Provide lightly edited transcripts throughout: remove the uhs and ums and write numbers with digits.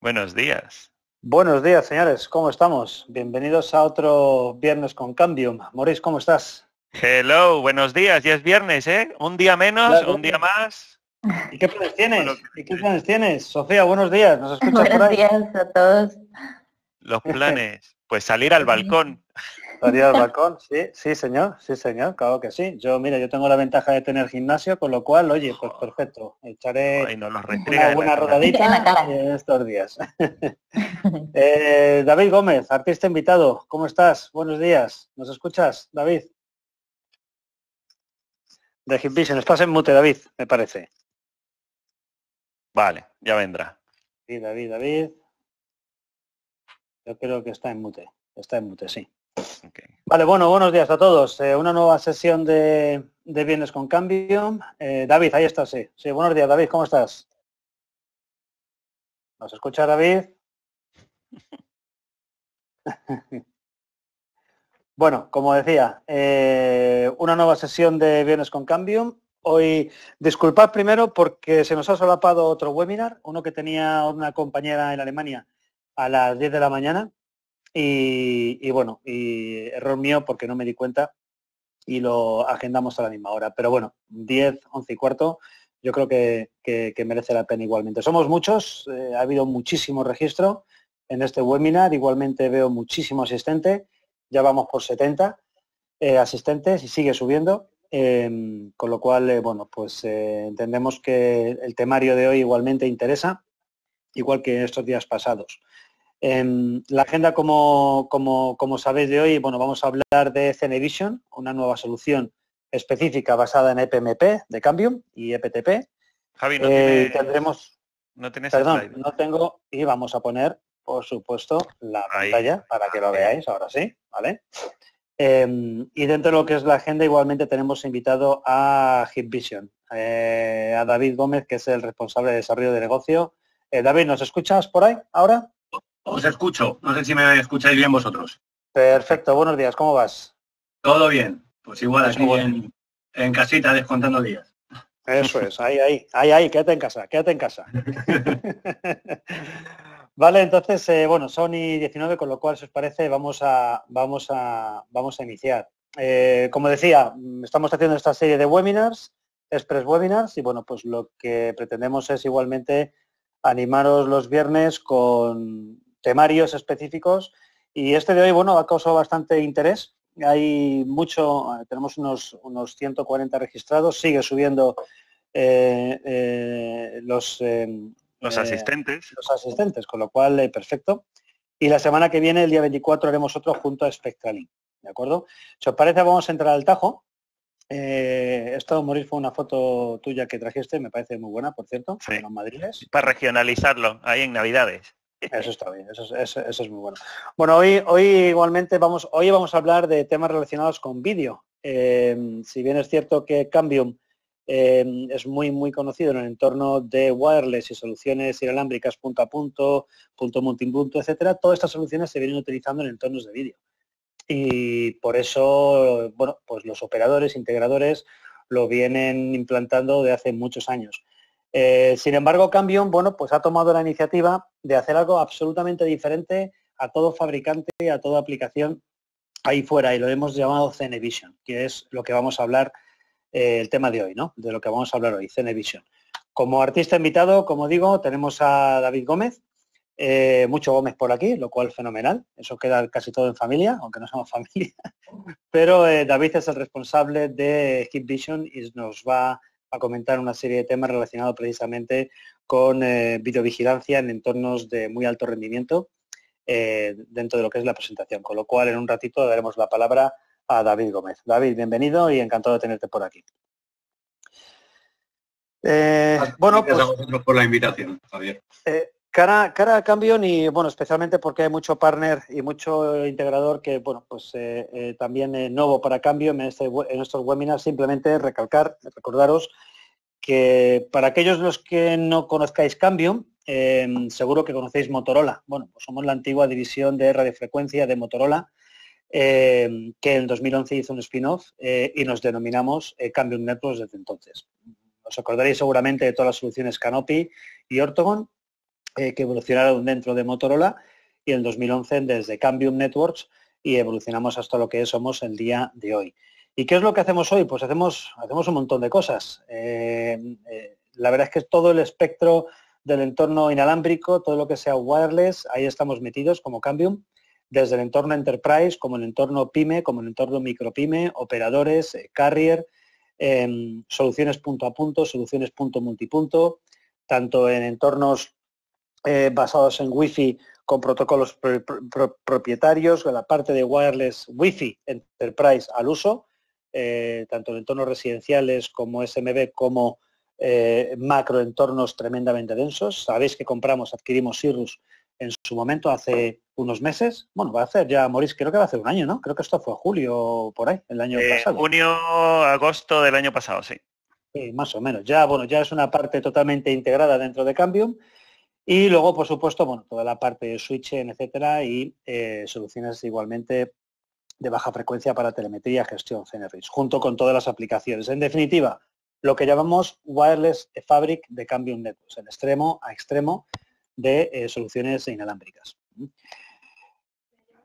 Buenos días. Buenos días, señores. ¿Cómo estamos? Bienvenidos a otro Viernes con Cambium. Maurice, ¿cómo estás? Hello, buenos días. Ya es viernes, ¿eh? Un día Ya menos, es un día viernes. más. ¿Y qué planes Todo lo tienes? que ¿Y qué planes tienes? Sofía, buenos días. ¿Nos escuchas por Buenos ahí? días a todos. los planes. Pues salir al balcón. ¿Salir al balcón? Sí, sí, señor. Sí, señor. Claro que sí. Yo tengo la ventaja de tener gimnasio, con lo cual, oye, pues Jo, perfecto. jo, y Echaré nos los una restriegan en la buena cara. En la rodadita cara. en estos días. David Gómez, artista invitado. ¿Cómo estás? Buenos días. ¿Nos escuchas, David? De Hit Vision. Estás en mute, David, me parece. Vale, ya vendrá. Sí, David. Yo creo que está en mute. Está en mute, sí. Okay. Vale, bueno, buenos días a todos. Una nueva sesión de Viernes con Cambio. David, ahí estás, sí. Sí, buenos días, David, ¿cómo estás? ¿Nos escucha, David? Bueno, como decía, una nueva sesión de Viernes con Cambio. Hoy, disculpad primero porque se nos ha solapado otro webinar, uno que tenía una compañera en Alemania a las 10 de la mañana y bueno, y error mío porque no me di cuenta y lo agendamos a la misma hora. Pero bueno, 10, 11 y cuarto, yo creo que merece la pena igualmente. Somos muchos, ha habido muchísimo registro en este webinar, igualmente veo muchísimo asistente, ya vamos por 70 asistentes y sigue subiendo, con lo cual, bueno, pues entendemos que el temario de hoy igualmente interesa, igual que estos días pasados. La agenda, como sabéis de hoy, bueno, vamos a hablar de Cenevision, una nueva solución específica basada en EPMP de Cambium y EPTP. Javi, Tendremos, no tienes perdón, slide. no tengo, y vamos a poner, por supuesto, la Ahí, pantalla para que lo ahí. veáis, ahora sí, ¿vale? Y dentro de lo que es la agenda, igualmente tenemos invitado a HitVision, a David Gómez, que es el responsable de desarrollo de negocio. David, ¿nos escuchas por ahí ahora? Os escucho, no sé si me escucháis bien vosotros. Perfecto, Perfecto. buenos días, ¿cómo vas? Todo bien, pues igual Eso aquí bueno, en casita descontando días. eso es, ahí, quédate en casa, quédate en casa. Vale, entonces, bueno, son y 19, con lo cual, si os parece, vamos a iniciar. Como decía, estamos haciendo esta serie de webinars, express webinars, y bueno, pues lo que pretendemos es igualmente animaros los viernes con temarios específicos, y este de hoy, bueno, ha causado bastante interés. Hay mucho, tenemos unos 140 registrados, sigue subiendo los Los asistentes. asistentes, con lo cual, perfecto. Y la semana que viene, el día 24, haremos otro junto a Spectralink, ¿de acuerdo? Si os parece, vamos a entrar al tajo. Esto, Maurice, fue una foto tuya que trajiste, me parece muy buena, por cierto, Sí. de los madriles. Para regionalizarlo, ahí en Navidades. Eso está bien, eso es muy bueno. Bueno, hoy igualmente hoy vamos a hablar de temas relacionados con vídeo. Si bien es cierto que Cambium es muy conocido en el entorno de wireless y soluciones inalámbricas punto a punto multipunto, etcétera, todas estas soluciones se vienen utilizando en entornos de vídeo. Y por eso, bueno, pues los operadores, integradores, lo vienen implantando de hace muchos años. Sin embargo, Cambium, bueno, pues ha tomado la iniciativa de hacer algo absolutamente diferente a todo fabricante, a toda aplicación ahí fuera, y lo hemos llamado Cenevision, que es lo que vamos a hablar, el tema de hoy, ¿no? De lo que vamos a hablar hoy, Cenevision. Como artista invitado, como digo, tenemos a David Gómez, mucho Gómez por aquí, lo cual fenomenal. Eso queda casi todo en familia, aunque no somos familia. Pero David es el responsable de HitVision y nos va a comentar una serie de temas relacionados precisamente con videovigilancia en entornos de muy alto rendimiento dentro de lo que es la presentación. Con lo cual, en un ratito daremos la palabra a David Gómez. David, bienvenido y encantado de tenerte por aquí. Bueno, Gracias a pues vosotros por la invitación, Javier. cara a Cambium y bueno, especialmente porque hay mucho partner y mucho integrador que, bueno, pues también nuevo para Cambium en estos webinars, simplemente recordaros que para aquellos los que no conozcáis Cambium, seguro que conocéis Motorola. Bueno, pues somos la antigua división de radiofrecuencia de Motorola, que en 2011 hizo un spin-off y nos denominamos Cambium Networks desde entonces. Os acordaréis seguramente de todas las soluciones Canopy y Ortogon, que evolucionaron dentro de Motorola, y en 2011 desde Cambium Networks, y evolucionamos hasta lo que somos el día de hoy. ¿Y qué es lo que hacemos hoy? Pues hacemos un montón de cosas. La verdad es que todo el espectro del entorno inalámbrico, todo lo que sea wireless, ahí estamos metidos como Cambium, desde el entorno Enterprise, como el entorno PyME, como el entorno micropyme, operadores, carrier, soluciones punto a punto, soluciones punto multipunto, tanto en entornos basados en Wi-Fi con protocolos propietarios, la parte de wireless Wi-Fi Enterprise al uso, tanto en entornos residenciales como SMB, como macroentornos tremendamente densos. Sabéis que adquirimos Cirrus en su momento hace unos meses. Bueno, va a hacer ya, Maurice, creo que va a hacer un año, ¿no? Creo que esto fue julio por ahí, el año pasado. Junio, agosto del año pasado, sí. Sí, más o menos. Ya, bueno, ya es una parte totalmente integrada dentro de Cambium. Y luego, por supuesto, bueno, toda la parte de switching, etcétera, y soluciones igualmente de baja frecuencia para telemetría, gestión, CNRIs, junto con todas las aplicaciones. En definitiva, lo que llamamos Wireless Fabric de Cambium Networks, en extremo a extremo de soluciones inalámbricas.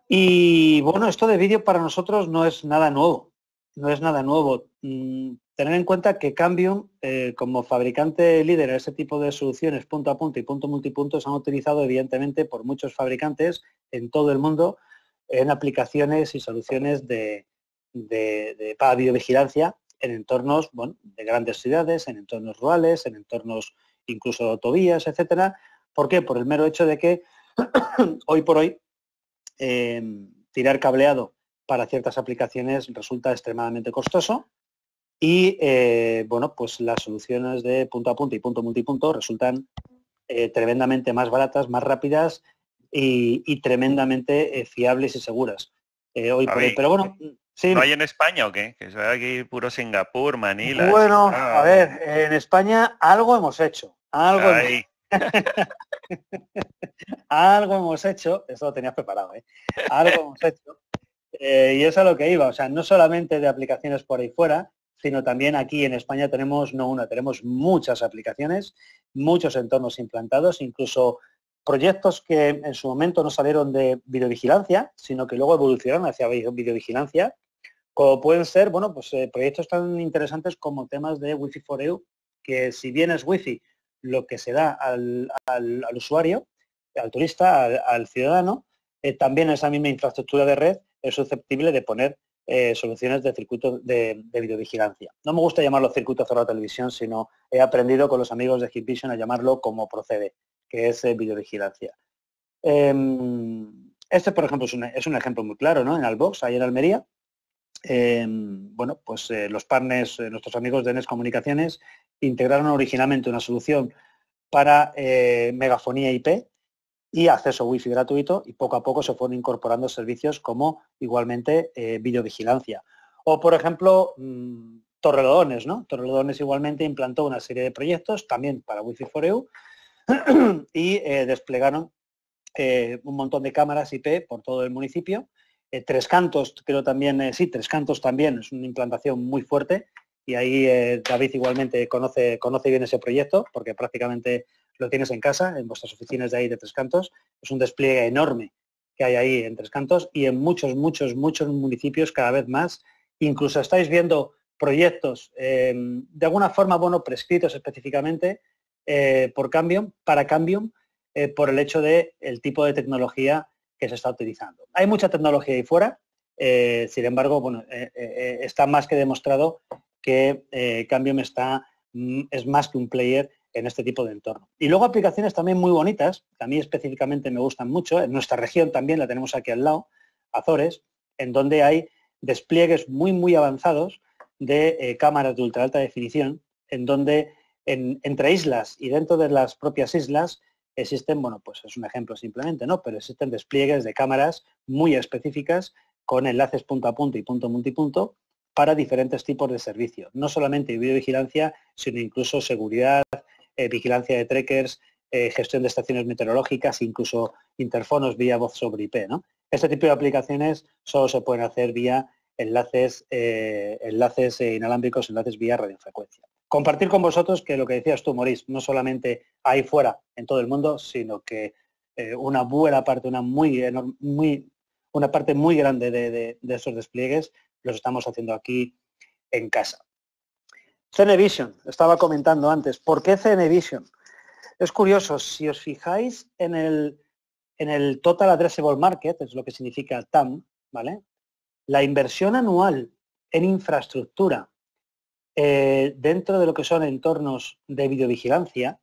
Y bueno, esto de vídeo para nosotros no es nada nuevo. No es nada nuevo. Tener en cuenta que Cambium, como fabricante líder en ese tipo de soluciones punto a punto y punto multipunto, se han utilizado evidentemente por muchos fabricantes en todo el mundo en aplicaciones y soluciones para videovigilancia en entornos, bueno, de grandes ciudades, en entornos rurales, en entornos incluso de autovías, etcétera. ¿Por qué? Por el mero hecho de que hoy por hoy tirar cableado para ciertas aplicaciones resulta extremadamente costoso y bueno, pues las soluciones de punto a punto y punto multipunto resultan tremendamente más baratas, más rápidas y tremendamente fiables y seguras. Hoy por hoy. Pero bueno, sí. ¿No hay en España o qué? Que sea aquí puro Singapur, Manila. Bueno, Chicago. a ver, en España algo hemos hecho. Algo hemos hecho, eso lo tenías preparado, ¿eh? Algo hemos hecho, y eso es a lo que iba, o sea, no solamente de aplicaciones por ahí fuera, sino también aquí en España tenemos, no una, tenemos muchas aplicaciones, muchos entornos implantados, incluso proyectos que en su momento no salieron de videovigilancia, sino que luego evolucionaron hacia videovigilancia, como pueden ser, bueno, pues proyectos tan interesantes como temas de Wi-Fi for EU, que si bien es Wi-Fi lo que se da al usuario, al turista, al ciudadano, también esa misma infraestructura de red es susceptible de poner soluciones de circuito de videovigilancia. No me gusta llamarlo circuito cerrado de televisión, sino he aprendido con los amigos de Hikvision a llamarlo como procede, que es videovigilancia. Este, por ejemplo, es un ejemplo muy claro, ¿no? En Albox, ahí en Almería, bueno, pues los partners, nuestros amigos de NES Comunicaciones, integraron originalmente una solución para megafonía IP y acceso Wi-Fi gratuito, y poco a poco se fueron incorporando servicios como igualmente videovigilancia. O, por ejemplo, Torrelodones, ¿no? Torrelodones igualmente implantó una serie de proyectos también para Wi-Fi for EU y desplegaron un montón de cámaras IP por todo el municipio. Tres Cantos, creo también, sí, Tres Cantos también es una implantación muy fuerte, y ahí David igualmente conoce bien ese proyecto, porque prácticamente lo tienes en casa, en vuestras oficinas de ahí de Tres Cantos. Es un despliegue enorme que hay ahí en Tres Cantos y en muchos municipios cada vez más. Incluso estáis viendo proyectos de alguna forma, bueno, prescritos específicamente por Cambium, para Cambium, por el hecho de el tipo de tecnología que se está utilizando. Hay mucha tecnología ahí fuera, sin embargo, bueno, está más que demostrado que Cambium es más que un player en este tipo de entorno. Y luego aplicaciones también muy bonitas, que a mí específicamente me gustan mucho, en nuestra región también la tenemos aquí al lado, Azores, en donde hay despliegues muy avanzados de cámaras de ultra alta definición, en donde entre islas y dentro de las propias islas existen, bueno, pues es un ejemplo simplemente, ¿no? Pero existen despliegues de cámaras muy específicas con enlaces punto a punto y punto multipunto para diferentes tipos de servicios. No solamente videovigilancia, sino incluso seguridad, vigilancia de trackers, gestión de estaciones meteorológicas, incluso interfonos vía voz sobre IP, ¿no? Este tipo de aplicaciones solo se pueden hacer vía enlaces inalámbricos, enlaces vía radiofrecuencia. compartir con vosotros que lo que decías tú, Maurice, no solamente ahí fuera, en todo el mundo, sino que una buena parte, una parte muy grande de esos despliegues los estamos haciendo aquí en casa. CeneVision, estaba comentando antes, ¿por qué CeneVision? Es curioso, si os fijáis en el Total Addressable Market, es lo que significa TAM, ¿vale? La inversión anual en infraestructura dentro de lo que son entornos de videovigilancia,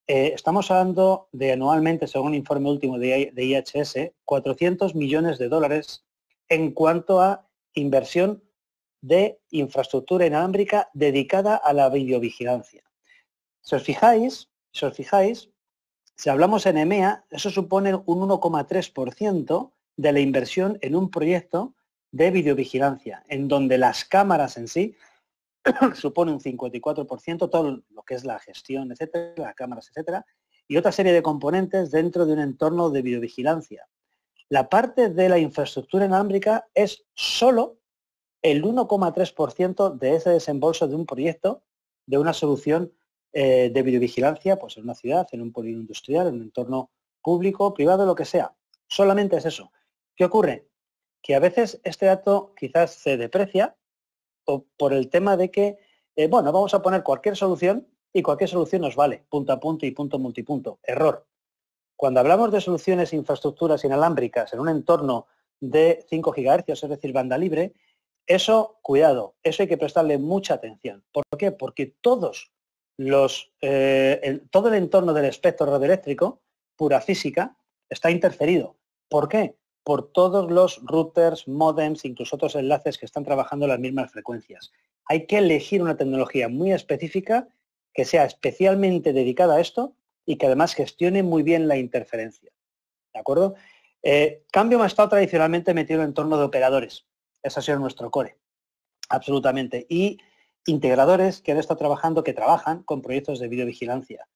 estamos hablando de anualmente, según un informe último de IHS, 400 millones de dólares en cuanto a inversión de infraestructura inalámbrica dedicada a la videovigilancia. Si os fijáis, si hablamos en EMEA, eso supone un 1,3% de la inversión en un proyecto de videovigilancia, en donde las cámaras en sí supone un 54%, todo lo que es la gestión, etcétera, las cámaras, etcétera, y otra serie de componentes dentro de un entorno de videovigilancia. La parte de la infraestructura inalámbrica es solo el 1,3% de ese desembolso de un proyecto, de una solución de videovigilancia, pues en una ciudad, en un polígono industrial, en un entorno público, privado, lo que sea. Solamente es eso. ¿Qué ocurre? Que a veces este dato quizás se deprecia o por el tema de que, bueno, vamos a poner cualquier solución y cualquier solución nos vale, punto a punto y punto multipunto. Error. Cuando hablamos de soluciones e infraestructuras inalámbricas en un entorno de 5 GHz, es decir, banda libre, eso, cuidado, eso hay que prestarle mucha atención. ¿Por qué? Porque todo el entorno del espectro radioeléctrico, pura física, está interferido. ¿Por qué? Por todos los routers, modems, incluso otros enlaces que están trabajando en las mismas frecuencias. Hay que elegir una tecnología muy específica que sea especialmente dedicada a esto y que además gestione muy bien la interferencia. ¿De acuerdo? Cambium ha estado tradicionalmente metido en entorno de operadores. Ese ha sido nuestro core, absolutamente. Y integradores que han estado trabajando, que trabajan con proyectos de videovigilancia.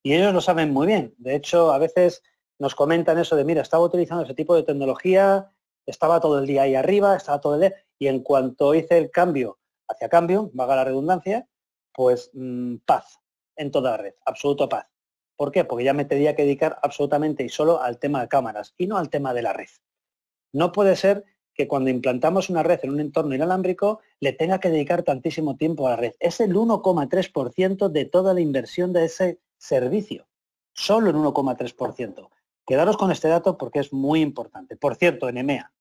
Y ellos lo saben muy bien. De hecho, a veces nos comentan eso de, mira, estaba utilizando ese tipo de tecnología, estaba todo el día ahí arriba, estaba todo el día, y en cuanto hice el cambio hacia Cambium, valga la redundancia, pues paz en toda la red, absoluto paz. ¿Por qué? Porque ya me tenía que dedicar absolutamente y solo al tema de cámaras y no al tema de la red. No puede ser que cuando implantamos una red en un entorno inalámbrico le tenga que dedicar tantísimo tiempo a la red. Es el 1,3% de toda la inversión de ese servicio. Solo el 1,3%. Quedaros con este dato porque es muy importante. Por cierto, en EMEA,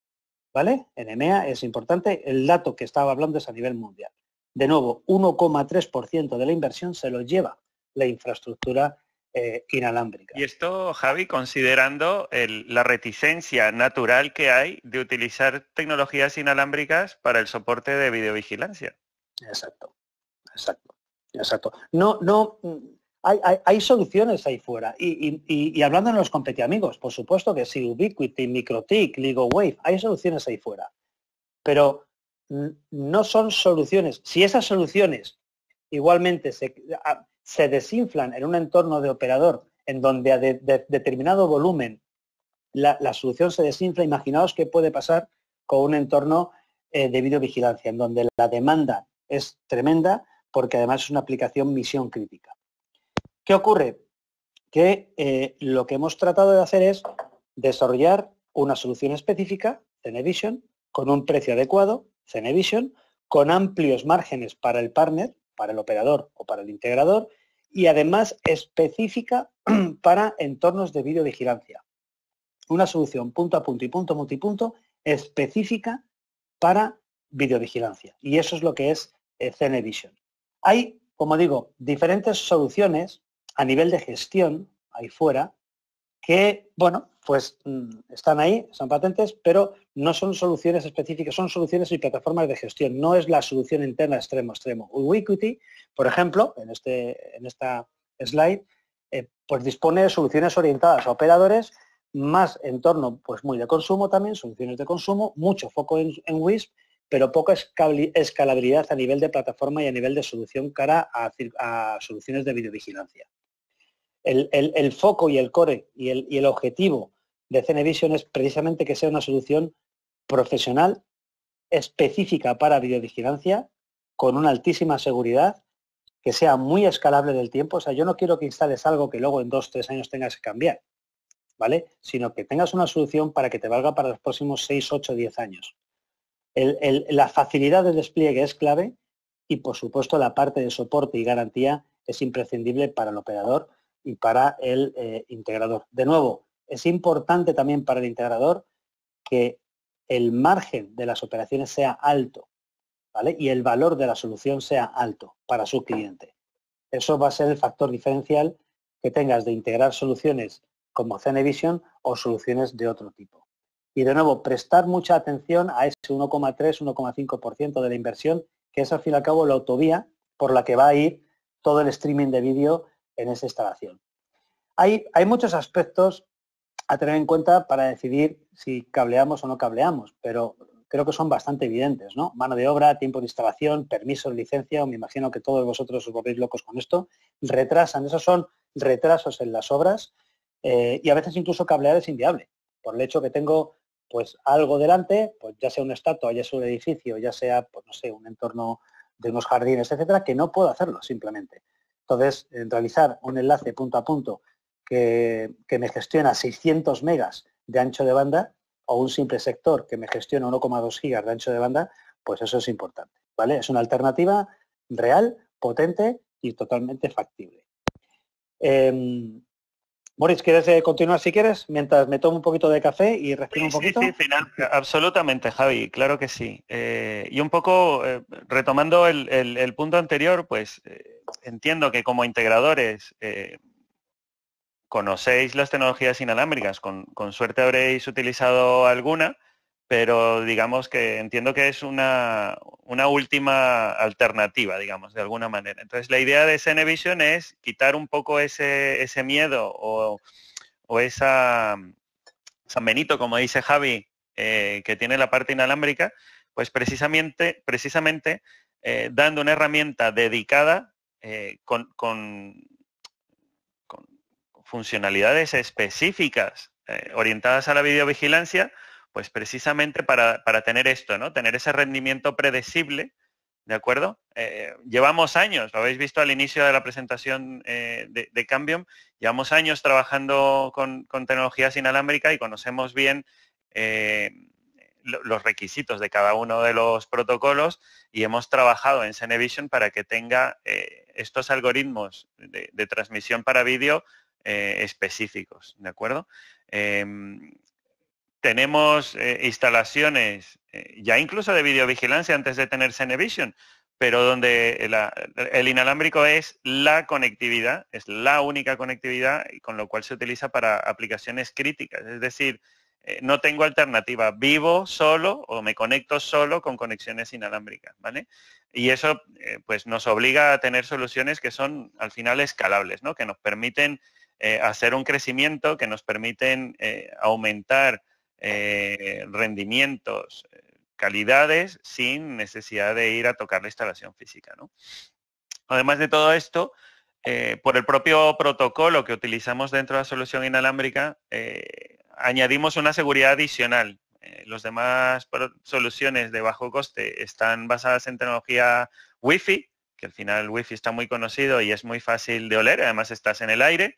¿vale? En EMEA es importante, el dato que estaba hablando es a nivel mundial. De nuevo, 1,3% de la inversión se lo lleva la infraestructura inalámbrica. Y esto, Javi, considerando la reticencia natural que hay de utilizar tecnologías inalámbricas para el soporte de videovigilancia. Exacto. No, hay soluciones ahí fuera. Y hablando de los competiamigos, por supuesto que sí, Ubiquiti, MikroTik, LigoWave, hay soluciones ahí fuera. Pero no son soluciones. Si esas soluciones igualmente se desinflan en un entorno de operador en donde a determinado volumen la solución se desinfla, imaginaos qué puede pasar con un entorno de videovigilancia, en donde la demanda es tremenda porque además es una aplicación misión crítica. ¿Qué ocurre? Que lo que hemos tratado de hacer es desarrollar una solución específica, CeneVision, con un precio adecuado, CeneVision, con amplios márgenes para el partner, para el operador o para el integrador, y además específica para entornos de videovigilancia. Una solución punto a punto y punto multipunto específica para videovigilancia. Y eso es lo que es CeneVision. Hay, como digo, diferentes soluciones a nivel de gestión ahí fuera que, bueno, pues están ahí, son patentes, pero no son soluciones específicas, son soluciones y plataformas de gestión. No es la solución interna extremo a extremo. Ubiquiti, por ejemplo, en esta slide, pues dispone de soluciones orientadas a operadores, más entorno pues muy de consumo también, soluciones de consumo, mucho foco en WISP, pero poca escalabilidad a nivel de plataforma y a nivel de solución cara a soluciones de videovigilancia. El foco y el core y el objetivo de CeneVision es precisamente que sea una solución profesional, específica para videovigilancia, con una altísima seguridad, que sea muy escalable del tiempo. O sea, yo no quiero que instales algo que luego en 2 o 3 años tengas que cambiar, ¿vale? Sino que tengas una solución para que te valga para los próximos 6, 8, 10 años. La facilidad de despliegue es clave y, por supuesto, la parte de soporte y garantía es imprescindible para el operador y para el integrador. De nuevo, es importante también para el integrador que el margen de las operaciones sea alto, ¿vale? Y el valor de la solución sea alto para su cliente. Eso va a ser el factor diferencial que tengas de integrar soluciones como Cenevision o soluciones de otro tipo. Y de nuevo, prestar mucha atención a ese 1,3, 1,5% de la inversión, que es al fin y al cabo la autovía por la que va a ir todo el streaming de vídeo en esa instalación. Hay muchos aspectos a tener en cuenta para decidir si cableamos o no cableamos, pero creo que son bastante evidentes, ¿no? Mano de obra, tiempo de instalación, permisos, licencia, me imagino que todos vosotros os volvéis locos con esto, retrasan, esos son retrasos en las obras y a veces incluso cablear es inviable, por el hecho que tengo pues algo delante, pues ya sea una estatua, ya sea un edificio, ya sea, pues no sé, un entorno de unos jardines, etcétera, que no puedo hacerlo simplemente. Entonces, realizar un enlace punto a punto que me gestiona 600 megas de ancho de banda o un simple sector que me gestiona 1,2 gigas de ancho de banda, pues eso es importante, ¿vale? Es una alternativa real, potente y totalmente factible. Moritz, ¿quieres continuar si quieres? Mientras me tomo un poquito de café y respiro un poquito. Sí, final, absolutamente, Javi, claro que sí. Y un poco retomando el punto anterior, pues entiendo que como integradores conocéis las tecnologías inalámbricas, con suerte habréis utilizado alguna, pero digamos que entiendo que es una última alternativa, digamos, de alguna manera. Entonces, la idea de Cenevision es quitar un poco ese miedo o esa San Benito, como dice Javi, que tiene la parte inalámbrica, pues precisamente dando una herramienta dedicada con funcionalidades específicas orientadas a la videovigilancia, pues precisamente para tener esto, ¿no? Tener ese rendimiento predecible, ¿de acuerdo? Llevamos años, lo habéis visto al inicio de la presentación de Cambium, llevamos años trabajando con tecnologías inalámbricas y conocemos bien los requisitos de cada uno de los protocolos y hemos trabajado en Cenevision para que tenga estos algoritmos de transmisión para vídeo específicos, ¿de acuerdo? Tenemos instalaciones ya incluso de videovigilancia antes de tener Cenevision, pero donde el inalámbrico es la conectividad, es la única conectividad y con lo cual se utiliza para aplicaciones críticas. Es decir, no tengo alternativa, vivo solo o me conecto solo con conexiones inalámbricas, ¿vale? Y eso pues nos obliga a tener soluciones que son al final escalables, ¿no? Que nos permiten hacer un crecimiento, que nos permiten aumentar rendimientos, calidades, sin necesidad de ir a tocar la instalación física, ¿no? Además de todo esto, por el propio protocolo que utilizamos dentro de la solución inalámbrica, añadimos una seguridad adicional. Los demás soluciones de bajo coste están basadas en tecnología Wi-Fi, que al final el Wi-Fi está muy conocido y es muy fácil de oler, además estás en el aire.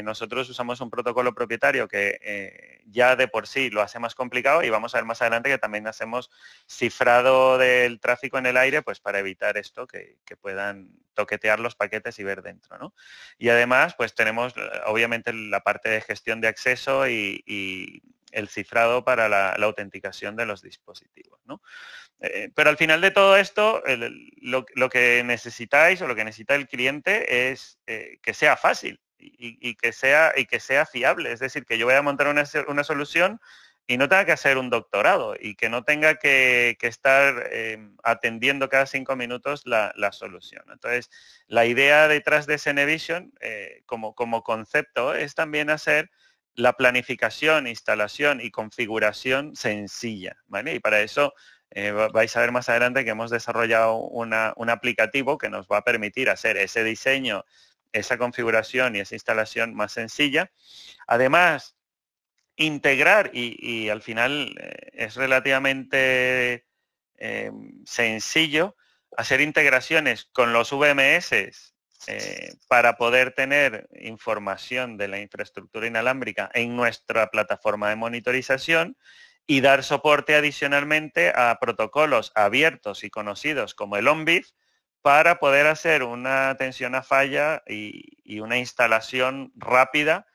Nosotros usamos un protocolo propietario que ya de por sí lo hace más complicado y vamos a ver más adelante que también hacemos cifrado del tráfico en el aire pues para evitar esto, que puedan toquetear los paquetes y ver dentro, ¿no? Y además pues tenemos obviamente la parte de gestión de acceso y el cifrado para la autenticación de los dispositivos, ¿no? Pero al final de todo esto, lo que necesitáis o lo que necesita el cliente es que sea fácil y que sea fiable. Es decir, que yo voy a montar una solución y no tenga que hacer un doctorado y que no tenga que estar atendiendo cada 5 minutos la solución. Entonces, la idea detrás de Cenevision como concepto es también hacer la planificación, instalación y configuración sencilla, ¿vale? Y para eso vais a ver más adelante que hemos desarrollado un aplicativo que nos va a permitir hacer ese diseño, esa configuración y esa instalación más sencilla. Además, integrar, y al final es relativamente sencillo, hacer integraciones con los VMS para poder tener información de la infraestructura inalámbrica en nuestra plataforma de monitorización y dar soporte adicionalmente a protocolos abiertos y conocidos como el ONBIF para poder hacer una atención a falla y una instalación rápida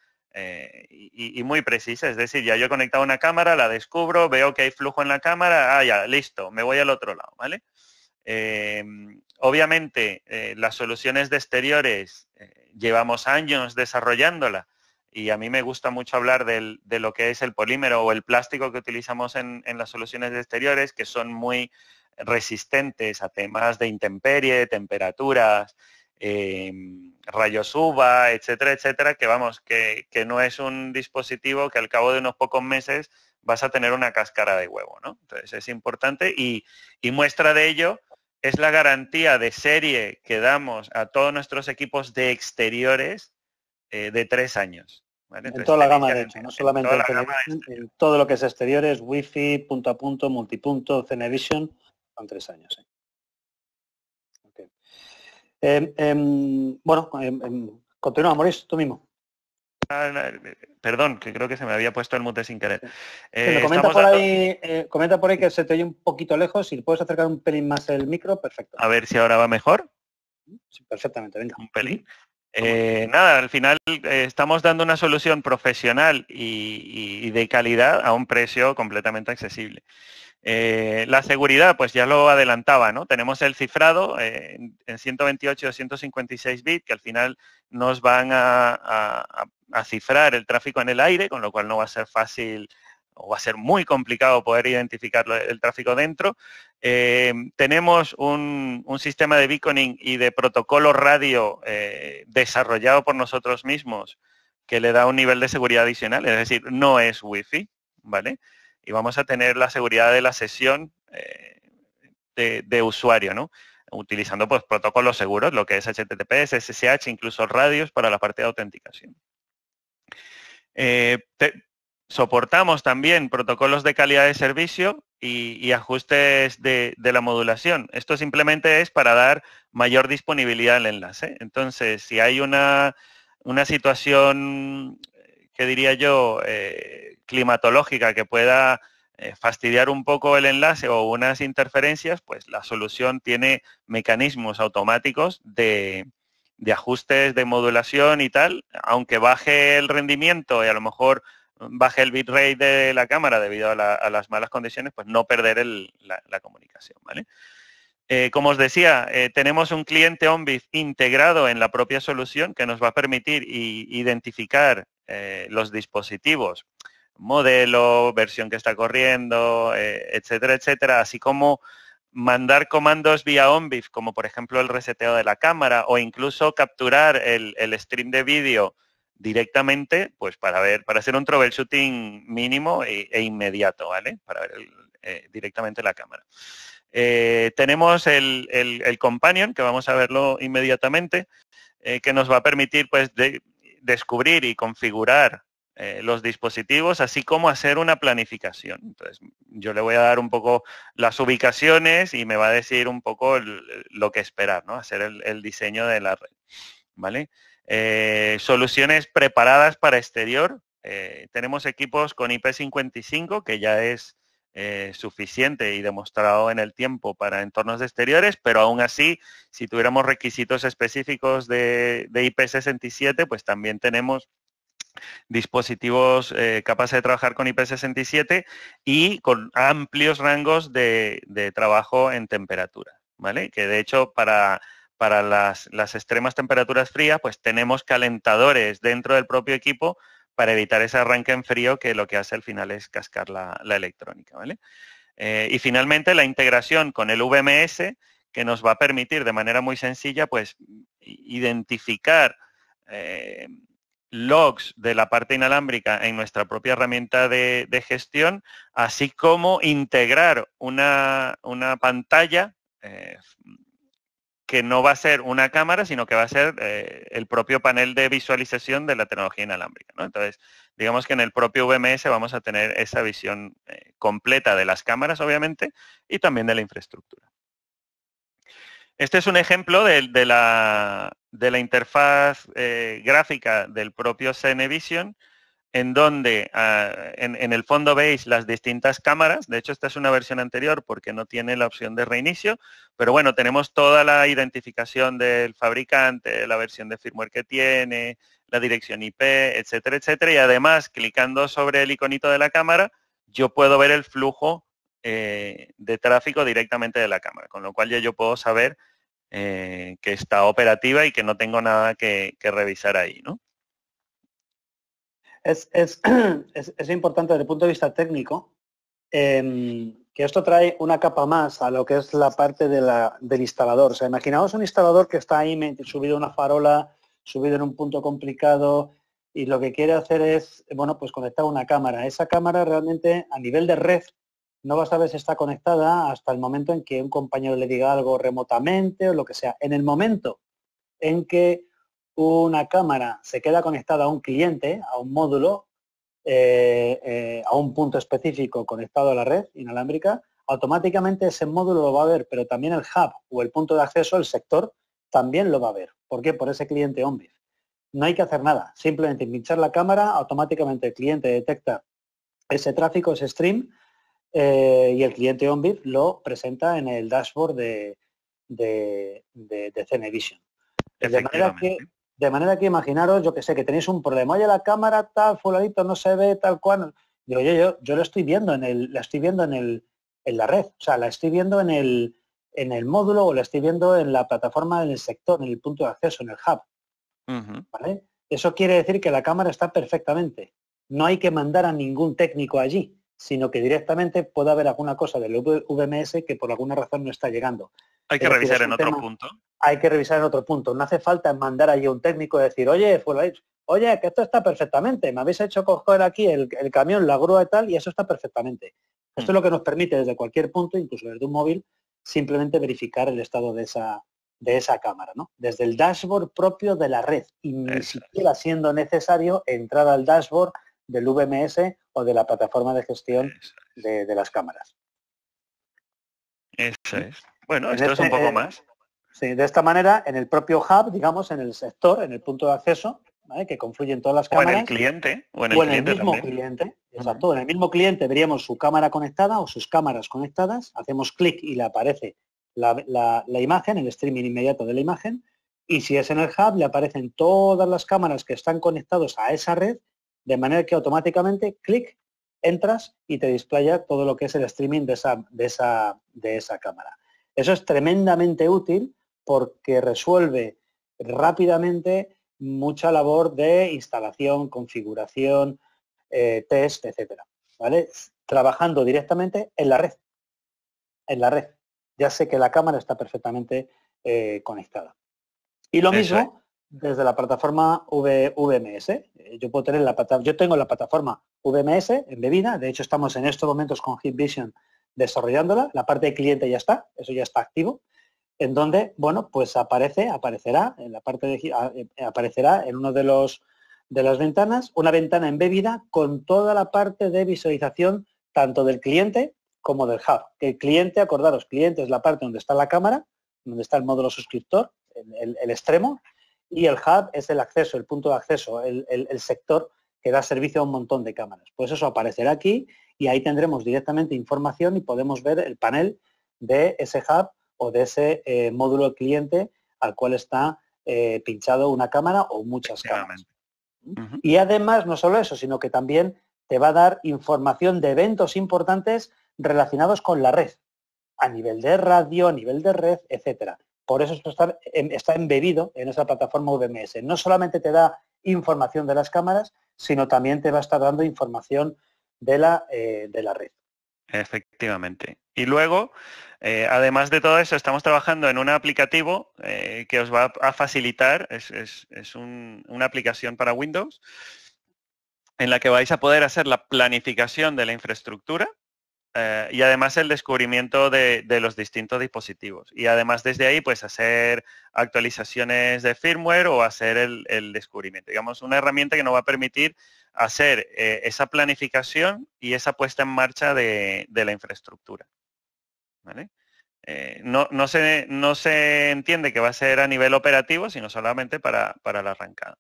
y muy precisa. Es decir, ya yo he conectado una cámara, la descubro, veo que hay flujo en la cámara, ya, listo, me voy al otro lado, ¿vale? Obviamente, las soluciones de exteriores llevamos años desarrollándola y a mí me gusta mucho hablar de lo que es el polímero o el plástico que utilizamos en las soluciones de exteriores, que son muy resistentes a temas de intemperie, temperaturas, rayos UVA, etcétera, etcétera, que vamos, que no es un dispositivo que al cabo de unos pocos meses vas a tener una cáscara de huevo, ¿no? Entonces es importante y muestra de ello es la garantía de serie que damos a todos nuestros equipos de exteriores de 3 años. ¿Vale? En Entonces, toda la gama, de tenéis hecho, no solamente en Cinevision, en todo lo que es exteriores, Wi-Fi, punto a punto, multipunto, Cinevision, son 3 años. Okay. Bueno, continúa, Maurice, tú mismo. Perdón, que creo que se me había puesto el mute sin querer. Me comenta por ahí que se te oye un poquito lejos. Si puedes acercar un pelín más el micro, perfecto. A ver si ahora va mejor. Sí, perfectamente, venga. Un pelín. Nada, al final estamos dando una solución profesional y de calidad a un precio completamente accesible. La seguridad, pues ya lo adelantaba, ¿no? Tenemos el cifrado en 128 o 156 bits, que al final nos van a cifrar el tráfico en el aire, con lo cual no va a ser fácil o va a ser muy complicado poder identificar el tráfico dentro. Tenemos un sistema de beaconing y de protocolo radio desarrollado por nosotros mismos que le da un nivel de seguridad adicional, es decir, no es Wi-Fi, ¿vale? Y vamos a tener la seguridad de la sesión de usuario, ¿no? Utilizando pues protocolos seguros, lo que es HTTPS, SSH, incluso radios para la parte de autenticación. Soportamos también protocolos de calidad de servicio y ajustes de la modulación. Esto simplemente es para dar mayor disponibilidad al enlace. Entonces, si hay una situación, que diría yo, climatológica que pueda fastidiar un poco el enlace o unas interferencias, pues la solución tiene mecanismos automáticos de ajustes de modulación y tal, aunque baje el rendimiento y a lo mejor baje el bitrate de la cámara debido a las malas condiciones, pues no perder la comunicación, ¿vale? Como os decía, tenemos un cliente ONBIF integrado en la propia solución que nos va a permitir identificar los dispositivos, modelo, versión que está corriendo, etcétera, etcétera, así como mandar comandos vía ONBIF, como por ejemplo el reseteo de la cámara o incluso capturar el stream de vídeo directamente, pues para hacer un troubleshooting mínimo e inmediato, ¿vale? Para ver directamente la cámara. Tenemos el Companion, que vamos a verlo inmediatamente, que nos va a permitir pues descubrir y configurar los dispositivos, así como hacer una planificación. Entonces, yo le voy a dar un poco las ubicaciones y me va a decir un poco lo que esperar, ¿no? Hacer el diseño de la red, ¿vale? Soluciones preparadas para exterior. Tenemos equipos con IP55, que ya es suficiente y demostrado en el tiempo para entornos de exteriores, pero aún así, si tuviéramos requisitos específicos de IP67, pues también tenemos dispositivos capaces de trabajar con IP67 y con amplios rangos de trabajo en temperatura, ¿vale? Que de hecho para las extremas temperaturas frías, pues tenemos calentadores dentro del propio equipo para evitar ese arranque en frío que lo que hace al final es cascar la electrónica, ¿vale? Y finalmente la integración con el VMS, que nos va a permitir de manera muy sencilla, pues identificar logs de la parte inalámbrica en nuestra propia herramienta de gestión, así como integrar una pantalla que no va a ser una cámara, sino que va a ser el propio panel de visualización de la tecnología inalámbrica, ¿no? Entonces, digamos que en el propio VMS vamos a tener esa visión completa de las cámaras, obviamente, y también de la infraestructura. Este es un ejemplo de la interfaz gráfica del propio Cinevision, en donde en el fondo veis las distintas cámaras. De hecho, esta es una versión anterior porque no tiene la opción de reinicio, pero bueno, tenemos toda la identificación del fabricante, la versión de firmware que tiene, la dirección IP, etcétera, etcétera. Y además, clicando sobre el iconito de la cámara, yo puedo ver el flujo de tráfico directamente de la cámara, con lo cual ya yo puedo saber que está operativa y que no tengo nada que revisar ahí, ¿no? Es importante desde el punto de vista técnico que esto trae una capa más a lo que es la parte del instalador. O sea, imaginaos un instalador que está ahí subido en una farola, subido en un punto complicado y lo que quiere hacer es, bueno, pues conectar una cámara. Esa cámara realmente a nivel de red no va a saber si está conectada hasta el momento en que un compañero le diga algo remotamente o lo que sea. En el momento en que una cámara se queda conectada a un cliente, a un módulo, a un punto específico conectado a la red inalámbrica, automáticamente ese módulo lo va a ver, pero también el hub o el punto de acceso, el sector, también lo va a ver. ¿Por qué? Por ese cliente ONBIF. No hay que hacer nada, simplemente pinchar la cámara, automáticamente el cliente detecta ese tráfico, ese stream, y el cliente ONBIF lo presenta en el dashboard de Cinevision. De manera que imaginaros, yo que sé, que tenéis un problema, oye, la cámara tal, fulanito no se ve tal cual. Digo, yo lo estoy viendo en la red, o sea, la estoy viendo en el módulo o la estoy viendo en la plataforma, en el sector, en el punto de acceso, en el hub. ¿Vale? Eso quiere decir que la cámara está perfectamente. No hay que mandar a ningún técnico allí, sino que directamente puede haber alguna cosa del VMS que por alguna razón no está llegando. Hay que revisar en otro punto. Hay que revisar en otro punto. No hace falta mandar allí a un técnico y decir, oye, que esto está perfectamente. Me habéis hecho coger aquí el camión, la grúa y tal, y eso está perfectamente. Esto es lo que nos permite desde cualquier punto, incluso desde un móvil, simplemente verificar el estado de esa cámara, ¿no? Desde el dashboard propio de la red y ni siquiera siendo necesario entrar al dashboard del VMS o de la plataforma de gestión de las cámaras. Eso es. Bueno, esto es un poco más. Sí, de esta manera, en el propio hub, digamos, en el sector, en el punto de acceso, ¿vale?, que confluyen todas las cámaras. O en el cliente. O en el mismo cliente. Exacto. En el mismo cliente veríamos su cámara conectada o sus cámaras conectadas. Hacemos clic y le aparece la imagen, el streaming inmediato de la imagen. Y si es en el hub, le aparecen todas las cámaras que están conectados a esa red, de manera que automáticamente, clic, entras y te displaya todo lo que es el streaming de esa cámara. Eso es tremendamente útil porque resuelve rápidamente mucha labor de instalación, configuración, test, etcétera, ¿vale? Trabajando directamente en la red. En la red. Ya sé que la cámara está perfectamente conectada. Y lo mismo desde la plataforma VMS. Yo tengo la plataforma VMS embebida. De hecho, estamos en estos momentos con Hikvision desarrollándola. La parte de cliente ya está, eso ya está activo, en donde, bueno, pues aparecerá en la parte aparecerá en uno de las ventanas, una ventana embebida con toda la parte de visualización tanto del cliente como del hub. El cliente, acordaros, cliente es la parte donde está la cámara, donde está el módulo suscriptor, el extremo, y el hub es el acceso, el punto de acceso, el sector que da servicio a un montón de cámaras. Pues eso aparecerá aquí y ahí tendremos directamente información y podemos ver el panel de ese hub o de ese módulo cliente al cual está pinchado una cámara o muchas cámaras. Y además, no solo eso, sino que también te va a dar información de eventos importantes relacionados con la red, a nivel de radio, a nivel de red, etcétera. Por eso esto está embebido en esa plataforma VMS. No solamente te da información de las cámaras, sino también te va a estar dando información de la red. Efectivamente. Y luego, además de todo eso, estamos trabajando en un aplicativo que os va a facilitar, es una aplicación para Windows, en la que vais a poder hacer la planificación de la infraestructura y además el descubrimiento de los distintos dispositivos. Y además desde ahí, pues hacer actualizaciones de firmware o hacer el descubrimiento. Digamos, una herramienta que nos va a permitir hacer esa planificación y esa puesta en marcha de la infraestructura. ¿Vale? no se entiende que va a ser a nivel operativo, sino solamente para la arrancada.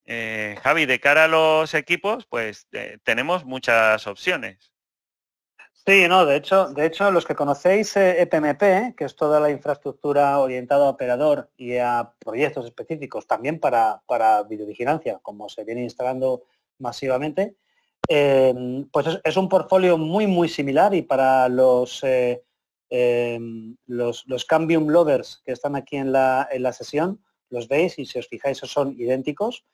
Javi, de cara a los equipos, pues tenemos muchas opciones. Sí, no, de hecho, los que conocéis EPMP, que es toda la infraestructura orientada a operador y a proyectos específicos, también para videovigilancia, como se viene instalando masivamente, pues es un portfolio muy, muy similar, y para los Cambium lovers que están aquí en la sesión, los veis y si os fijáis son idénticos.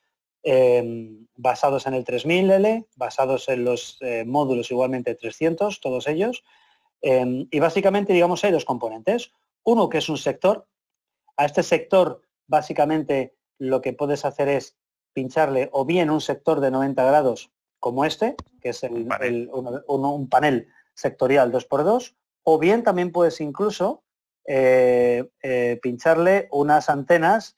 Basados en el 3000L, basados en los módulos igualmente 300, todos ellos. Y básicamente, digamos, hay dos componentes. Uno que es un sector. A este sector, básicamente, lo que puedes hacer es pincharle o bien un sector de 90 grados como este, que es un panel sectorial 2x2, o bien también puedes incluso pincharle unas antenas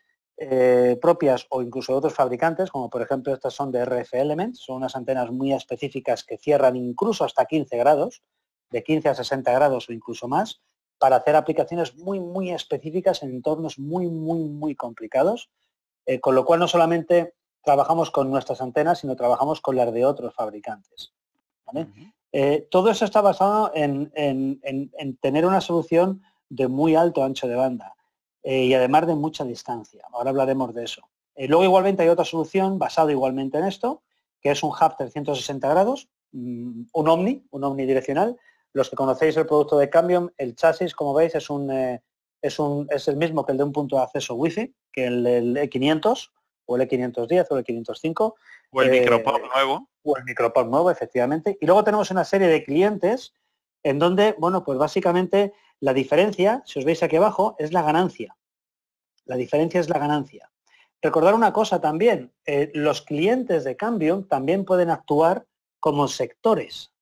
propias o incluso de otros fabricantes, como por ejemplo estas son de RF Elements, son unas antenas muy específicas que cierran incluso hasta 15 grados, de 15 a 60 grados o incluso más, para hacer aplicaciones muy, muy específicas en entornos muy, muy, muy complicados, con lo cual no solamente trabajamos con nuestras antenas, sino trabajamos con las de otros fabricantes, ¿vale? Todo eso está basado en tener una solución de muy alto ancho de banda. Y además de mucha distancia. Ahora hablaremos de eso. Luego igualmente hay otra solución basada igualmente en esto, que es un hub 360 grados, un omnidireccional. Los que conocéis el producto de Cambium, el chasis, como veis, es el mismo que el de un punto de acceso Wi-Fi, que el E500, o el E510 o el E505. O el microport nuevo. O el microport nuevo, efectivamente. Y luego tenemos una serie de clientes en donde, bueno, pues básicamente la diferencia, si os veis aquí abajo, es la ganancia. La diferencia es la ganancia. Recordar una cosa también, los clientes de Cambium también pueden actuar como sectores,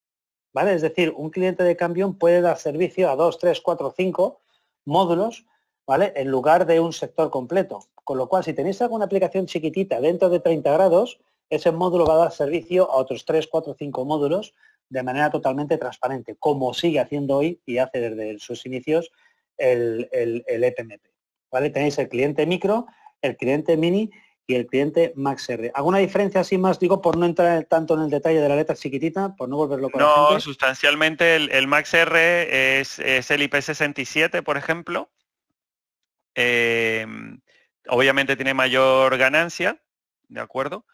¿vale? Es decir, un cliente de Cambium puede dar servicio a 2, 3, 4, 5 módulos, ¿vale? En lugar de un sector completo. Con lo cual, si tenéis alguna aplicación chiquitita dentro de 30 grados, ese módulo va a dar servicio a otros 3, 4, 5 módulos de manera totalmente transparente, como sigue haciendo hoy y hace desde sus inicios el EPMP. ¿Vale? Tenéis el cliente micro, el cliente mini y el cliente MaxR. ¿Alguna diferencia así más, digo, por no entrar tanto en el detalle de la letra chiquitita, por no volverlo con la gente? No, sustancialmente el MaxR es el IP67, por ejemplo. Obviamente tiene mayor ganancia, ¿de acuerdo?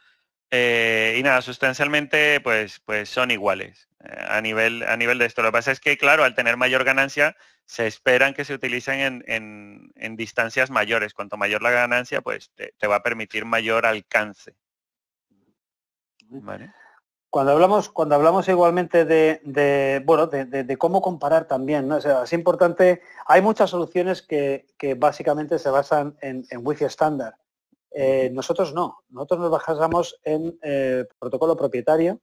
Y nada, sustancialmente pues son iguales a nivel de esto. Lo que pasa es que, claro, al tener mayor ganancia, se esperan que se utilicen en distancias mayores. Cuanto mayor la ganancia, pues te va a permitir mayor alcance. ¿Vale? Cuando hablamos igualmente de cómo comparar también, ¿no? O sea, es importante, hay muchas soluciones que básicamente se basan en Wi-Fi estándar. Nosotros no, nosotros nos basamos en protocolo propietario,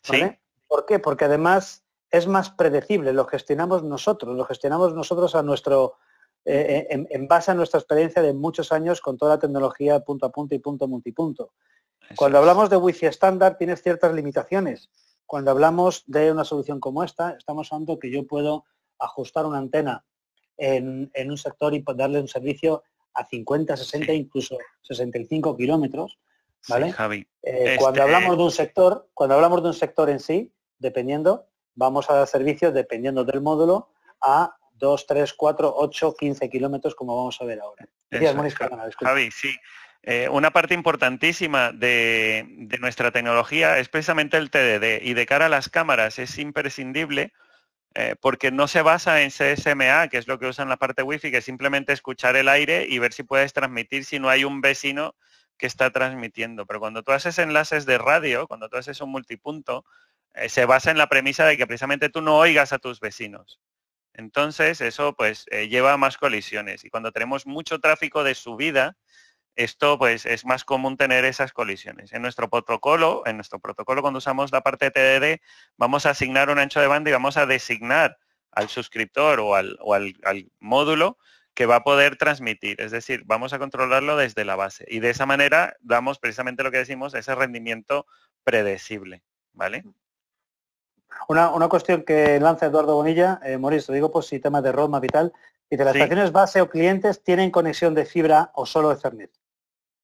¿vale? ¿Sí? ¿Por qué? Porque además es más predecible, lo gestionamos nosotros a nuestro, en base a nuestra experiencia de muchos años con toda la tecnología punto a punto y punto multipunto. Cuando hablamos de Wi-Fi estándar tienes ciertas limitaciones. Cuando hablamos de una solución como esta, estamos hablando que yo puedo ajustar una antena en un sector y darle un servicio a 50, 60, sí, incluso 65 kilómetros, ¿vale? Sí, Javi. Cuando hablamos de un sector en sí, dependiendo, vamos a dar servicios, dependiendo del módulo, a 2, 3, 4, 8, 15 kilómetros, como vamos a ver ahora. Decías, Mónica, Javi, sí. Una parte importantísima de nuestra tecnología es precisamente el TDD, y de cara a las cámaras es imprescindible porque no se basa en CSMA, que es lo que usan la parte Wi-Fi, que es simplemente escuchar el aire y ver si puedes transmitir si no hay un vecino que está transmitiendo. Pero cuando tú haces enlaces de radio, cuando tú haces un multipunto, se basa en la premisa de que precisamente tú no oigas a tus vecinos. Entonces, eso pues lleva a más colisiones. Y cuando tenemos mucho tráfico de subida, esto pues es más común tener esas colisiones. En nuestro protocolo cuando usamos la parte de TDD, vamos a asignar un ancho de banda y vamos a designar al suscriptor o al módulo que va a poder transmitir. Es decir, vamos a controlarlo desde la base. Y de esa manera damos precisamente lo que decimos, ese rendimiento predecible, ¿vale? Una cuestión que lanza Eduardo Bonilla, Maurice, lo digo por si temas de roadmap y tal, dice, ¿las estaciones base o clientes tienen conexión de fibra o solo Ethernet?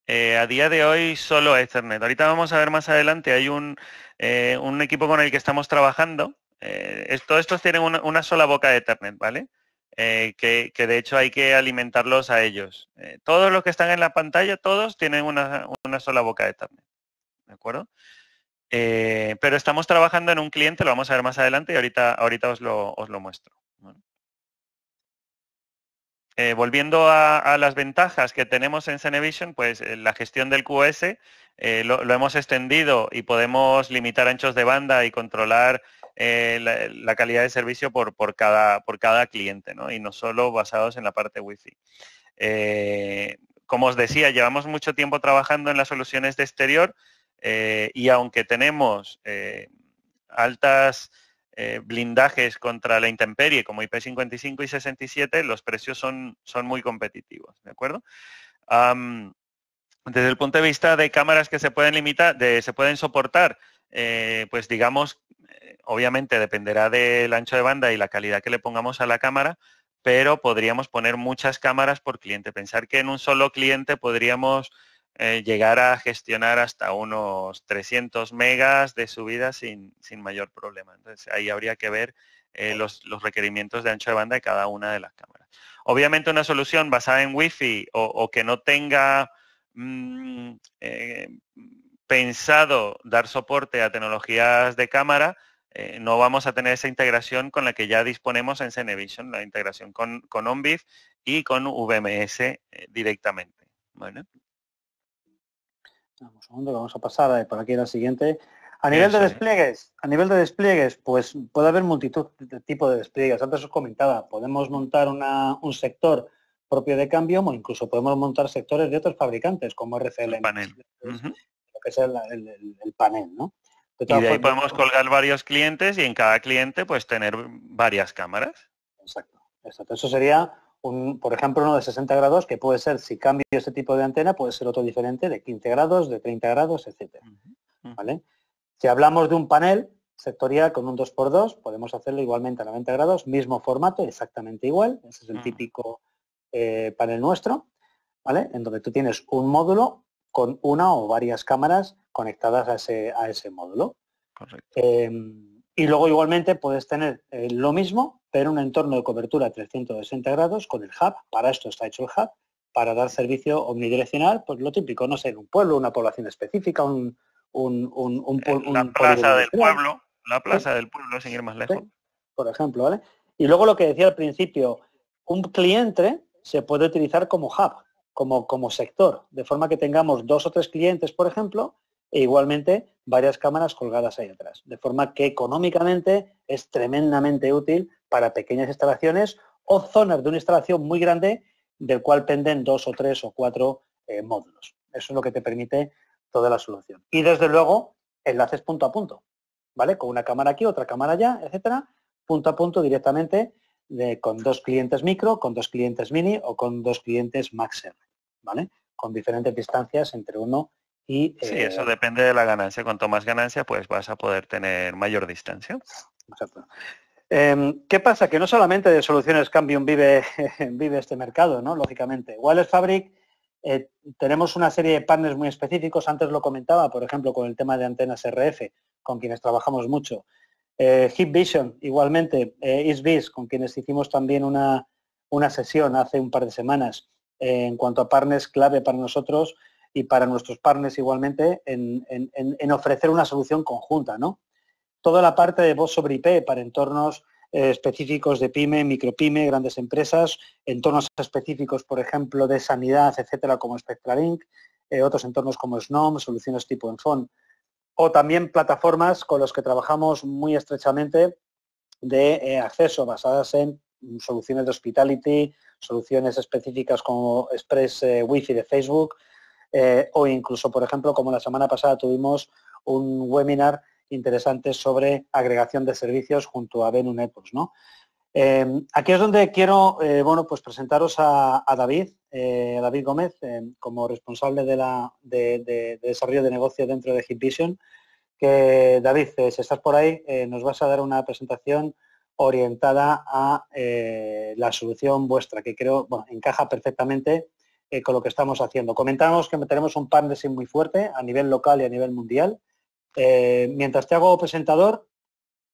A día de hoy solo Ethernet. Ahorita vamos a ver más adelante, hay un equipo con el que estamos trabajando. Todos estos tienen una sola boca de Ethernet, ¿vale? Que de hecho hay que alimentarlos a ellos. Todos los que están en la pantalla, todos tienen una sola boca de Ethernet, ¿de acuerdo? Pero estamos trabajando en un cliente, lo vamos a ver más adelante y ahorita os lo muestro. ¿Vale? Volviendo a las ventajas que tenemos en Cenevision, pues la gestión del QoS lo hemos extendido y podemos limitar anchos de banda y controlar la calidad de servicio por cada cliente, ¿no? Y no solo basados en la parte Wi-Fi. Como os decía, llevamos mucho tiempo trabajando en las soluciones de exterior y aunque tenemos altas blindajes contra la intemperie como IP55 y 67, los precios son muy competitivos, ¿de acuerdo? Desde el punto de vista de cámaras que se pueden limitar, se pueden soportar, pues digamos, obviamente dependerá del ancho de banda y la calidad que le pongamos a la cámara, pero podríamos poner muchas cámaras por cliente. Pensar que en un solo cliente podríamos llegar a gestionar hasta unos 300 megas de subida sin mayor problema. Entonces ahí habría que ver los requerimientos de ancho de banda de cada una de las cámaras. Obviamente una solución basada en Wi-Fi o que no tenga pensado dar soporte a tecnologías de cámara, no vamos a tener esa integración con la que ya disponemos en Cenevision, la integración con OnVIF y con VMS directamente. ¿Vale? Un segundo, vamos a pasar por aquí a la siguiente. A nivel de despliegues, pues puede haber multitud de tipos de despliegues. Antes os comentaba, podemos montar un sector propio de Cambium o incluso podemos montar sectores de otros fabricantes como RCL, el panel. Lo que es el panel, ¿no? Y de ahí podemos colgar varios clientes y en cada cliente pues tener varias cámaras. Exacto. Eso sería, por ejemplo, uno de 60 grados que puede ser, si cambio este tipo de antena, puede ser otro diferente de 15 grados, de 30 grados, etcétera. ¿Vale? Si hablamos de un panel sectorial con un 2x2, podemos hacerlo igualmente a 90 grados, mismo formato, exactamente igual. Ese es el típico panel nuestro, ¿vale? En donde tú tienes un módulo con una o varias cámaras conectadas a ese módulo. Correcto. Y luego igualmente puedes tener lo mismo, pero un entorno de cobertura a 360 grados con el hub. Para esto está hecho el hub, para dar servicio omnidireccional, pues lo típico, no sé, en un pueblo, una población específica, la plaza del pueblo, sin ir más lejos. Sí, por ejemplo, ¿vale? Y luego lo que decía al principio, un cliente se puede utilizar como hub, como sector, de forma que tengamos 2 o 3 clientes, por ejemplo, e igualmente varias cámaras colgadas ahí atrás. De forma que económicamente es tremendamente útil para pequeñas instalaciones o zonas de una instalación muy grande del cual penden 2 o 3 o 4 módulos. Eso es lo que te permite toda la solución. Y desde luego, enlaces punto a punto, ¿vale? Con una cámara aquí, otra cámara allá, etcétera, punto a punto directamente con 2 clientes micro, con 2 clientes mini o con 2 clientes MaxR, ¿vale? Con diferentes distancias entre uno y... Sí, eso depende de la ganancia. Cuanto más ganancia, pues vas a poder tener mayor distancia. Exacto. ¿Qué pasa? Que no solamente de soluciones Cambium vive este mercado, ¿no? Lógicamente. Wireless Fabric, tenemos una serie de partners muy específicos. Antes lo comentaba, por ejemplo, con el tema de antenas RF, con quienes trabajamos mucho. Hikvision, igualmente, Eastbiz, con quienes hicimos también una sesión hace un par de semanas en cuanto a partners clave para nosotros y para nuestros partners igualmente en ofrecer una solución conjunta, ¿no? Toda la parte de voz sobre IP para entornos específicos de pyme, micropyme, grandes empresas, entornos específicos, por ejemplo, de sanidad, etcétera, como SpectraLink, otros entornos como SNOM, soluciones tipo Enfon, o también plataformas con las que trabajamos muy estrechamente de acceso basadas en soluciones de hospitality, soluciones específicas como Express Wi-Fi de Facebook, o incluso, por ejemplo, como la semana pasada tuvimos un webinar interesante sobre agregación de servicios junto a Venue Networks, ¿no? Aquí es donde quiero, bueno, pues presentaros a David Gómez, como responsable de desarrollo de negocio dentro de Hikvision, que David, si estás por ahí, nos vas a dar una presentación orientada a la solución vuestra, que creo encaja perfectamente con lo que estamos haciendo. Comentábamos que tenemos un partnership muy fuerte a nivel local y a nivel mundial. Mientras te hago presentador,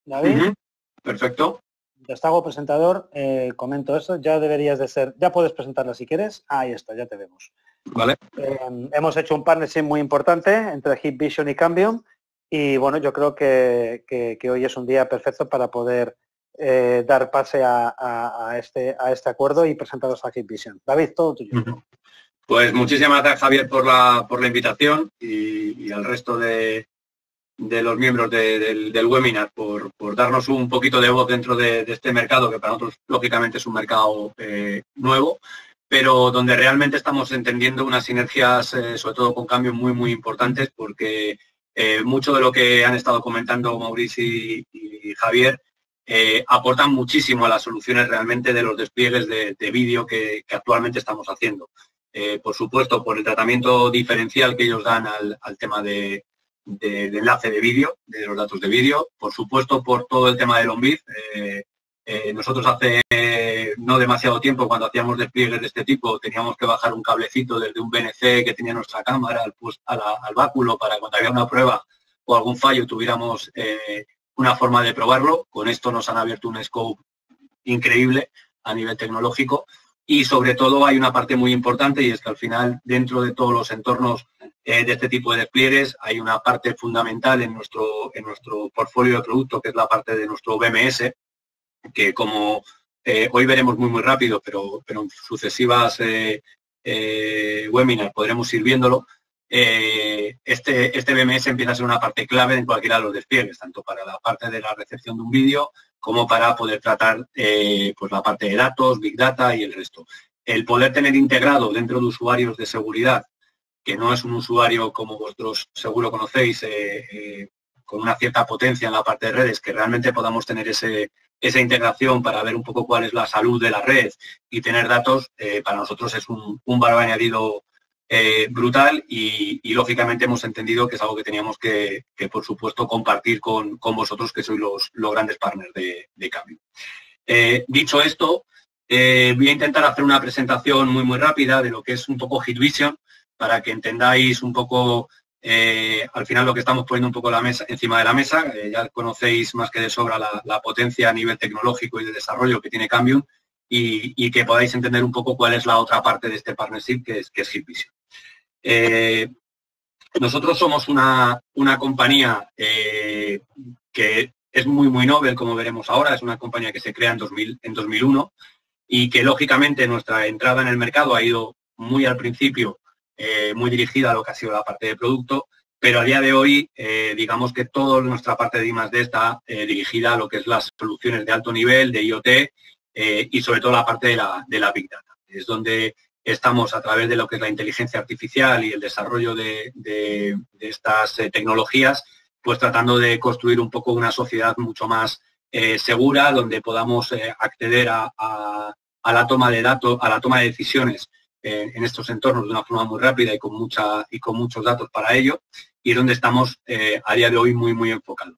David. Perfecto. Mientras te hago presentador, comento eso. Ya deberías de ser, ya puedes presentarla si quieres. Ahí está, ya te vemos. Vale. Hemos hecho un partnership muy importante entre Hikvision y Cambium. Y bueno, yo creo que hoy es un día perfecto para poder dar pase a este acuerdo y presentaros a Hikvision. David, todo tuyo. Pues muchísimas gracias, Javier, por la invitación y al resto de los miembros del webinar por darnos un poquito de voz dentro de este mercado, que para nosotros lógicamente es un mercado nuevo, pero donde realmente estamos entendiendo unas sinergias, sobre todo con cambios muy, muy importantes, porque mucho de lo que han estado comentando Mauricio y Javier aportan muchísimo a las soluciones realmente de los despliegues de vídeo que actualmente estamos haciendo. Por supuesto, por el tratamiento diferencial que ellos dan al tema de enlace de vídeo, de los datos de vídeo, por supuesto por todo el tema del on-bid. Nosotros hace no demasiado tiempo, cuando hacíamos despliegues de este tipo, teníamos que bajar un cablecito desde un BNC que tenía nuestra cámara al báculo para cuando había una prueba o algún fallo tuviéramos una forma de probarlo. Con esto nos han abierto un scope increíble a nivel tecnológico y sobre todo hay una parte muy importante y es que al final dentro de todos los entornos de este tipo de despliegues hay una parte fundamental en nuestro portfolio de producto, que es la parte de nuestro BMS, que como hoy veremos muy rápido, pero en sucesivas webinars podremos ir viéndolo. Este BMS empieza a ser una parte clave en cualquiera de los despliegues, tanto para la parte de la recepción de un vídeo como para poder tratar pues la parte de datos, Big Data y el resto. El poder tener integrado dentro de usuarios de seguridad, que no es un usuario como vosotros seguro conocéis, con una cierta potencia en la parte de redes, que realmente podamos tener esa integración para ver un poco cuál es la salud de la red y tener datos, para nosotros es un valor añadido brutal y lógicamente hemos entendido que es algo que teníamos que por supuesto compartir con vosotros, que sois los grandes partners de Cambio. Dicho esto, voy a intentar hacer una presentación muy rápida de lo que es un poco Hikvision, para que entendáis un poco al final lo que estamos poniendo un poco encima de la mesa. Ya conocéis más que de sobra la potencia a nivel tecnológico y de desarrollo que tiene Cambium y que podáis entender un poco cuál es la otra parte de este partnership que es Hikvision. Nosotros somos una compañía que es muy novel, como veremos ahora. Es una compañía que se crea en 2001 y que lógicamente nuestra entrada en el mercado ha ido muy al principio, muy dirigida a lo que ha sido la parte de producto, pero a día de hoy digamos que toda nuestra parte de I+D está dirigida a lo que es las soluciones de alto nivel, de IoT y sobre todo la parte de la Big Data. Es donde estamos a través de lo que es la inteligencia artificial y el desarrollo de estas tecnologías, pues tratando de construir un poco una sociedad mucho más segura, donde podamos acceder a la toma de datos, a la toma de decisiones en estos entornos de una forma muy rápida y con muchos datos para ello, y es donde estamos a día de hoy muy enfocados.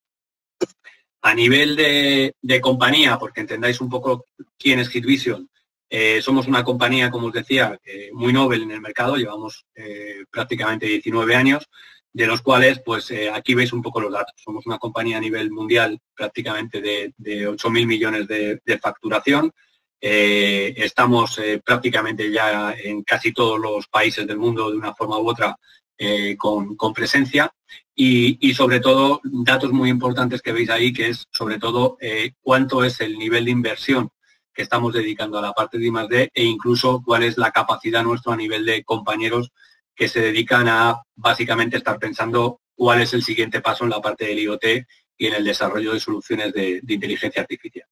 A nivel de compañía, porque entendáis un poco quién es Hikvision, somos una compañía, como os decía, muy novel en el mercado. Llevamos prácticamente 19 años, de los cuales, pues aquí veis un poco los datos. Somos una compañía a nivel mundial prácticamente de 8.000 millones de facturación. Estamos prácticamente ya en casi todos los países del mundo de una forma u otra con presencia y sobre todo datos muy importantes que veis ahí, que es sobre todo cuánto es el nivel de inversión que estamos dedicando a la parte de I+D e incluso cuál es la capacidad nuestra a nivel de compañeros que se dedican a básicamente estar pensando cuál es el siguiente paso en la parte del IoT y en el desarrollo de soluciones de inteligencia artificial.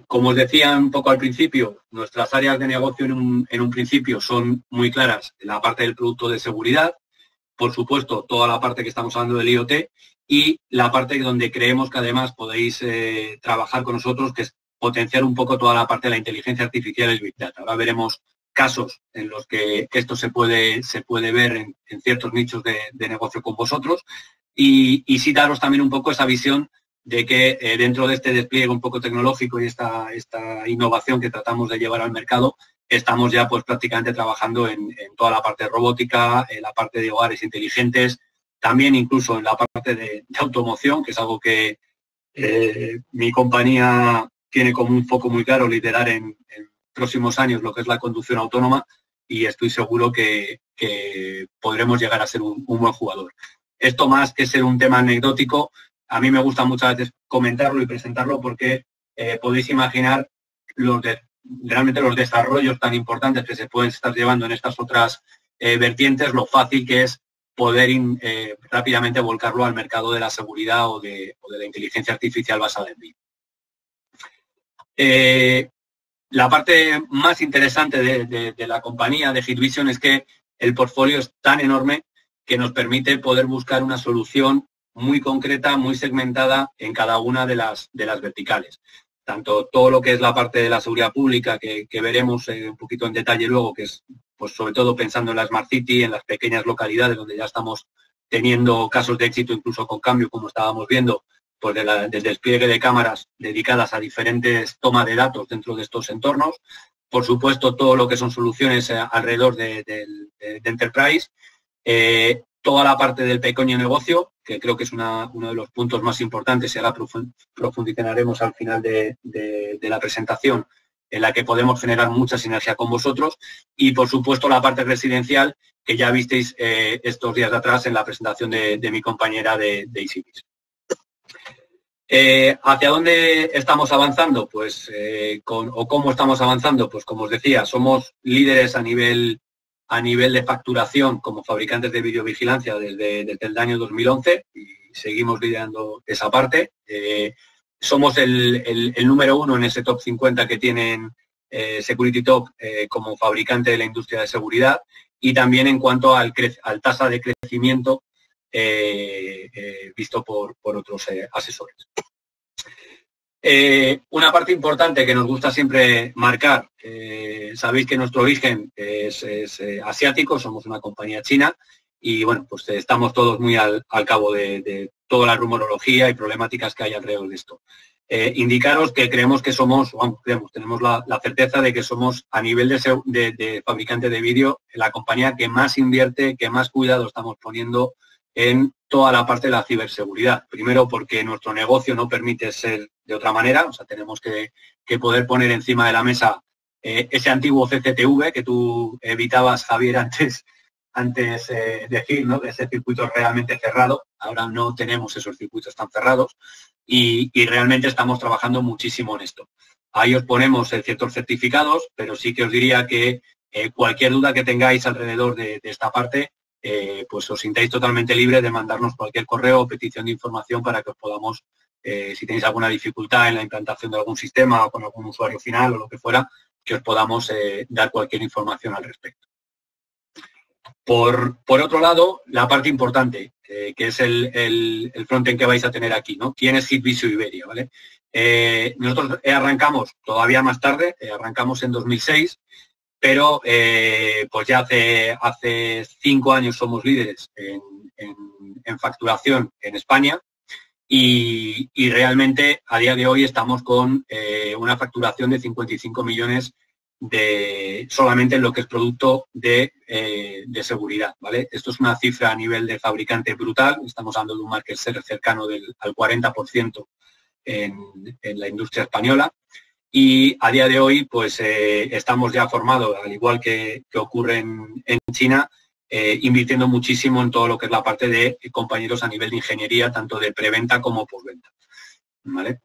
Como os decía un poco al principio, nuestras áreas de negocio en un principio son muy claras. La parte del producto de seguridad, por supuesto, toda la parte que estamos hablando del IoT y la parte donde creemos que además podéis trabajar con nosotros, que es potenciar un poco toda la parte de la inteligencia artificial y el Big Data. Ahora veremos casos en los que esto se puede ver en ciertos nichos de negocio con vosotros y sí daros también un poco esa visión de que dentro de este despliegue un poco tecnológico y esta innovación que tratamos de llevar al mercado, estamos ya pues prácticamente trabajando en toda la parte de robótica, en la parte de hogares inteligentes, también incluso en la parte de automoción, que es algo que mi compañía tiene como un foco muy claro, liderar en próximos años lo que es la conducción autónoma, y estoy seguro que podremos llegar a ser un buen jugador. Esto, más que ser un tema anecdótico, a mí me gusta muchas veces comentarlo y presentarlo porque podéis imaginar realmente los desarrollos tan importantes que se pueden estar llevando en estas otras vertientes, lo fácil que es poder rápidamente volcarlo al mercado de la seguridad o de la inteligencia artificial basada en vídeo. La parte más interesante de la compañía de Hikvision es que el portfolio es tan enorme que nos permite poder buscar una solución muy concreta, muy segmentada en cada una de las verticales. Tanto todo lo que es la parte de la seguridad pública, que veremos un poquito en detalle luego, que es pues sobre todo pensando en la Smart City, en las pequeñas localidades donde ya estamos teniendo casos de éxito, incluso con Cambio, como estábamos viendo, pues del despliegue de cámaras dedicadas a diferentes tomas de datos dentro de estos entornos. Por supuesto, todo lo que son soluciones alrededor de Enterprise, toda la parte del pequeño negocio, que creo que es uno de los puntos más importantes, y ahora profundizaremos al final de la presentación, en la que podemos generar mucha sinergia con vosotros, y por supuesto la parte residencial, que ya visteis estos días de atrás en la presentación de mi compañera de Easyvis. ¿Hacia dónde estamos avanzando? Pues, ¿cómo estamos avanzando? Pues como os decía, somos líderes a nivel de facturación como fabricantes de videovigilancia desde el año 2011 y seguimos liderando esa parte. Somos el número 1 en ese top 50 que tienen Security Top como fabricante de la industria de seguridad, y también en cuanto al tasa de crecimiento visto por otros asesores. Una parte importante que nos gusta siempre marcar, sabéis que nuestro origen es asiático, somos una compañía china y bueno, pues estamos todos muy al cabo de toda la rumorología y problemáticas que hay alrededor de esto. Indicaros que creemos que tenemos la certeza de que somos, a nivel de fabricante de vídeo, la compañía que más invierte, que más cuidado estamos poniendo en toda la parte de la ciberseguridad. Primero, porque nuestro negocio no permite ser de otra manera, o sea, tenemos que poder poner encima de la mesa ese antiguo CCTV que tú evitabas, Javier, antes decir, ¿no? Ese circuito realmente cerrado. Ahora no tenemos esos circuitos tan cerrados y realmente estamos trabajando muchísimo en esto. Ahí os ponemos ciertos certificados, pero sí que os diría que cualquier duda que tengáis alrededor de esta parte, pues os sintáis totalmente libre de mandarnos cualquier correo o petición de información para que os podamos, si tenéis alguna dificultad en la implantación de algún sistema o con algún usuario final o lo que fuera, que os podamos dar cualquier información al respecto. Por otro lado, la parte importante, que es el frontend que vais a tener aquí, ¿no? ¿Quién es Hikvision Iberia? ¿Vale? Nosotros arrancamos todavía más tarde, arrancamos en 2006, pero pues ya hace 5 años somos líderes en facturación en España y realmente a día de hoy estamos con una facturación de 55 millones solamente en lo que es producto de seguridad, ¿vale? Esto es una cifra a nivel de fabricante brutal, estamos hablando de un market share cercano al 40% en la industria española. Y a día de hoy, pues estamos ya formados, al igual que ocurre en China, invirtiendo muchísimo en todo lo que es la parte de compañeros a nivel de ingeniería, tanto de preventa como postventa. ¿Vale?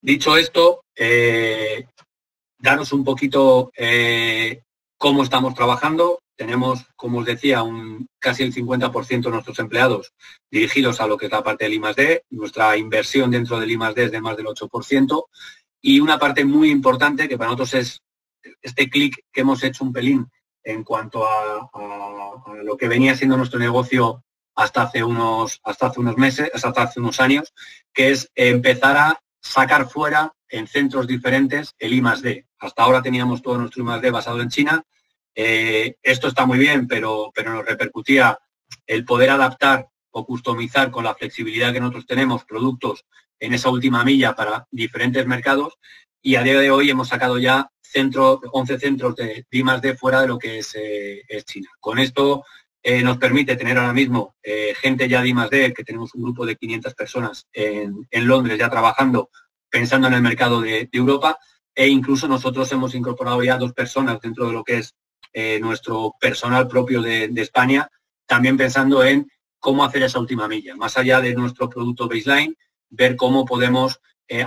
Dicho esto, daros un poquito cómo estamos trabajando. Tenemos, como os decía, casi el 50% de nuestros empleados dirigidos a lo que es la parte del I+D. Nuestra inversión dentro del I+D es de más del 8%. Y una parte muy importante que para nosotros es este clic que hemos hecho un pelín en cuanto a lo que venía siendo nuestro negocio hasta hace unos años, que es empezar a sacar fuera en centros diferentes el I+D. Hasta ahora teníamos todo nuestro I+D basado en China. Esto está muy bien, pero nos repercutía el poder adaptar o customizar con la flexibilidad que nosotros tenemos productos en esa última milla para diferentes mercados, y a día de hoy hemos sacado ya 11 centros de I+D fuera de lo que es China. Con esto nos permite tener ahora mismo gente ya de I+D, que tenemos un grupo de 500 personas en Londres ya trabajando, pensando en el mercado de Europa, e incluso nosotros hemos incorporado ya 2 personas dentro de lo que es nuestro personal propio de España, también pensando en cómo hacer esa última milla, más allá de nuestro producto baseline, ver cómo podemos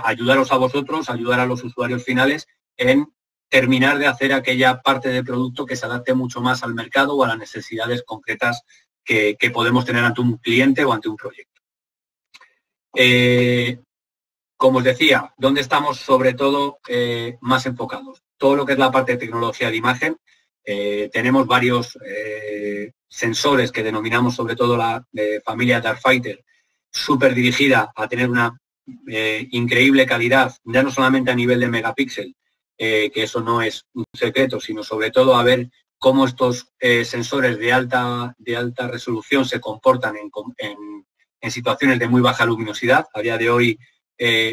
ayudaros a vosotros, ayudar a los usuarios finales en terminar de hacer aquella parte del producto que se adapte mucho más al mercado o a las necesidades concretas que podemos tener ante un cliente o ante un proyecto. Como os decía, ¿dónde estamos sobre todo más enfocados? Todo lo que es la parte de tecnología de imagen. Tenemos varios sensores que denominamos sobre todo la familia Darkfighter, súper dirigida a tener una increíble calidad, ya no solamente a nivel de megapíxel, que eso no es un secreto, sino sobre todo a ver cómo estos sensores de alta resolución se comportan en situaciones de muy baja luminosidad. A día de hoy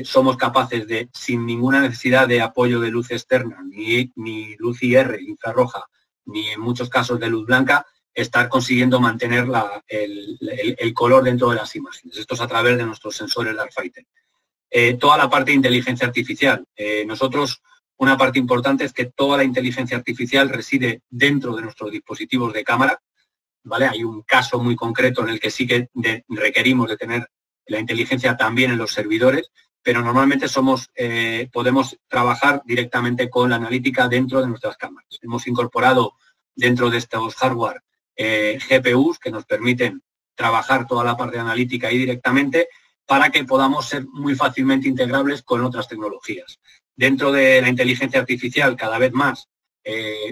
somos capaces de, sin ninguna necesidad de apoyo de luz externa, ni luz IR, infrarroja, ni en muchos casos de luz blanca, estar consiguiendo mantener el color dentro de las imágenes. Esto es a través de nuestros sensores Darkfighter. Toda la parte de inteligencia artificial. Nosotros, una parte importante es que toda la inteligencia artificial reside dentro de nuestros dispositivos de cámara, ¿vale? Hay un caso muy concreto en el que sí que requerimos de tener la inteligencia también en los servidores, pero normalmente podemos trabajar directamente con la analítica dentro de nuestras cámaras. Hemos incorporado dentro de estos hardware GPUs que nos permiten trabajar toda la parte de analítica ahí directamente para que podamos ser muy fácilmente integrables con otras tecnologías. Dentro de la inteligencia artificial, cada vez más,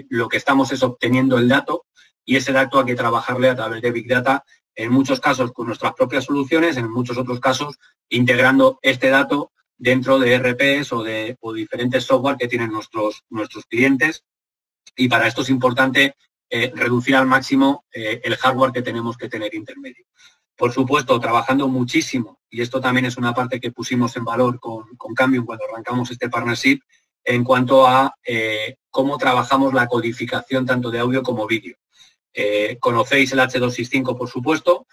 lo que estamos es obteniendo el dato, y ese dato hay que trabajarle a través de Big Data, en muchos casos con nuestras propias soluciones, en muchos otros casos integrando este dato dentro de ERPs o diferentes software que tienen nuestros clientes, y para esto es importante reducir al máximo el hardware que tenemos que tener intermedio. Por supuesto, trabajando muchísimo, y esto también es una parte que pusimos en valor con Cambium cuando arrancamos este partnership, en cuanto a cómo trabajamos la codificación tanto de audio como vídeo. Conocéis el H265, por supuesto.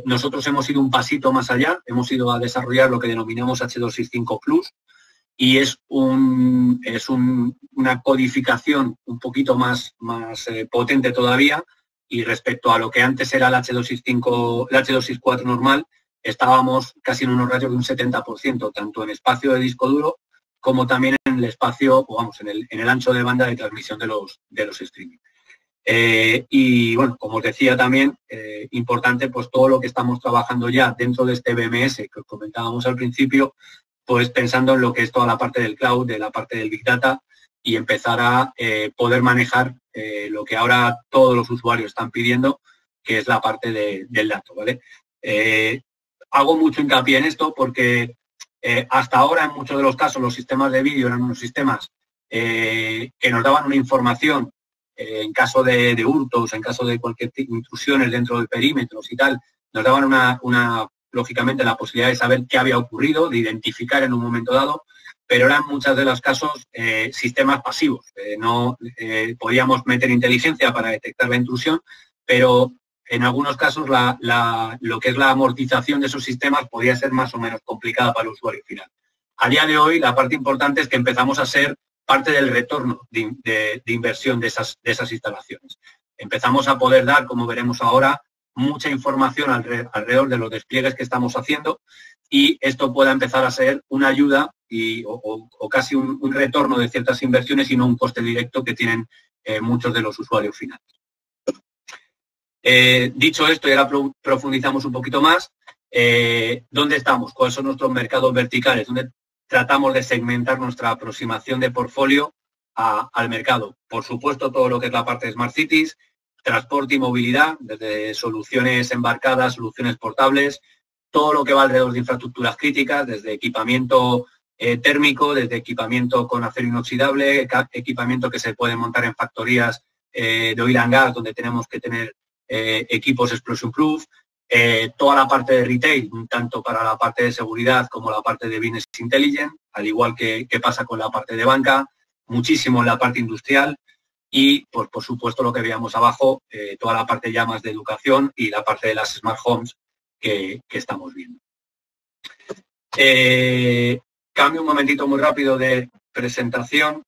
Nosotros hemos ido un pasito más allá, hemos ido a desarrollar lo que denominamos H265 Plus, y es una codificación un poquito más potente todavía, y respecto a lo que antes era el H264 normal, estábamos casi en unos ratios de un 70%, tanto en espacio de disco duro como también en el espacio, en el ancho de banda de transmisión de los streaming. Y bueno, como os decía también, importante pues todo lo que estamos trabajando ya dentro de este BMS que os comentábamos al principio, pues pensando en lo que es toda la parte del cloud, de la parte del Big Data, y empezar a poder manejar lo que ahora todos los usuarios están pidiendo, que es la parte del dato, ¿vale? Hago mucho hincapié en esto porque hasta ahora en muchos de los casos los sistemas de vídeo eran unos sistemas que nos daban una información en caso de hurtos, en caso de cualquier intrusiones dentro de perímetros y tal, nos daban lógicamente la posibilidad de saber qué había ocurrido, de identificar en un momento dado, pero eran muchos de los casos sistemas pasivos. No podíamos meter inteligencia para detectar la intrusión, pero en algunos casos lo que es la amortización de esos sistemas podía ser más o menos complicada para el usuario final. A día de hoy, la parte importante es que empezamos a ser parte del retorno de inversión de esas instalaciones. Empezamos a poder dar, como veremos ahora, mucha información alrededor de los despliegues que estamos haciendo, y esto pueda empezar a ser una ayuda o casi un retorno de ciertas inversiones y no un coste directo que tienen muchos de los usuarios finales. Dicho esto, y ahora profundizamos un poquito más, ¿dónde estamos? ¿Cuáles son nuestros mercados verticales? ¿Dónde tratamos de segmentar nuestra aproximación de portfolio al mercado? Por supuesto, todo lo que es la parte de Smart Cities, transporte y movilidad, desde soluciones embarcadas, soluciones portables, todo lo que va alrededor de infraestructuras críticas, desde equipamiento térmico, desde equipamiento con acero inoxidable, equipamiento que se puede montar en factorías de oil and gas, donde tenemos que tener equipos explosion proof, toda la parte de retail, tanto para la parte de seguridad como la parte de business intelligence, al igual que pasa con la parte de banca, muchísimo en la parte industrial y, pues, por supuesto, lo que veíamos abajo, toda la parte ya más de educación y la parte de las smart homes que estamos viendo. Cambio un momentito muy rápido de presentación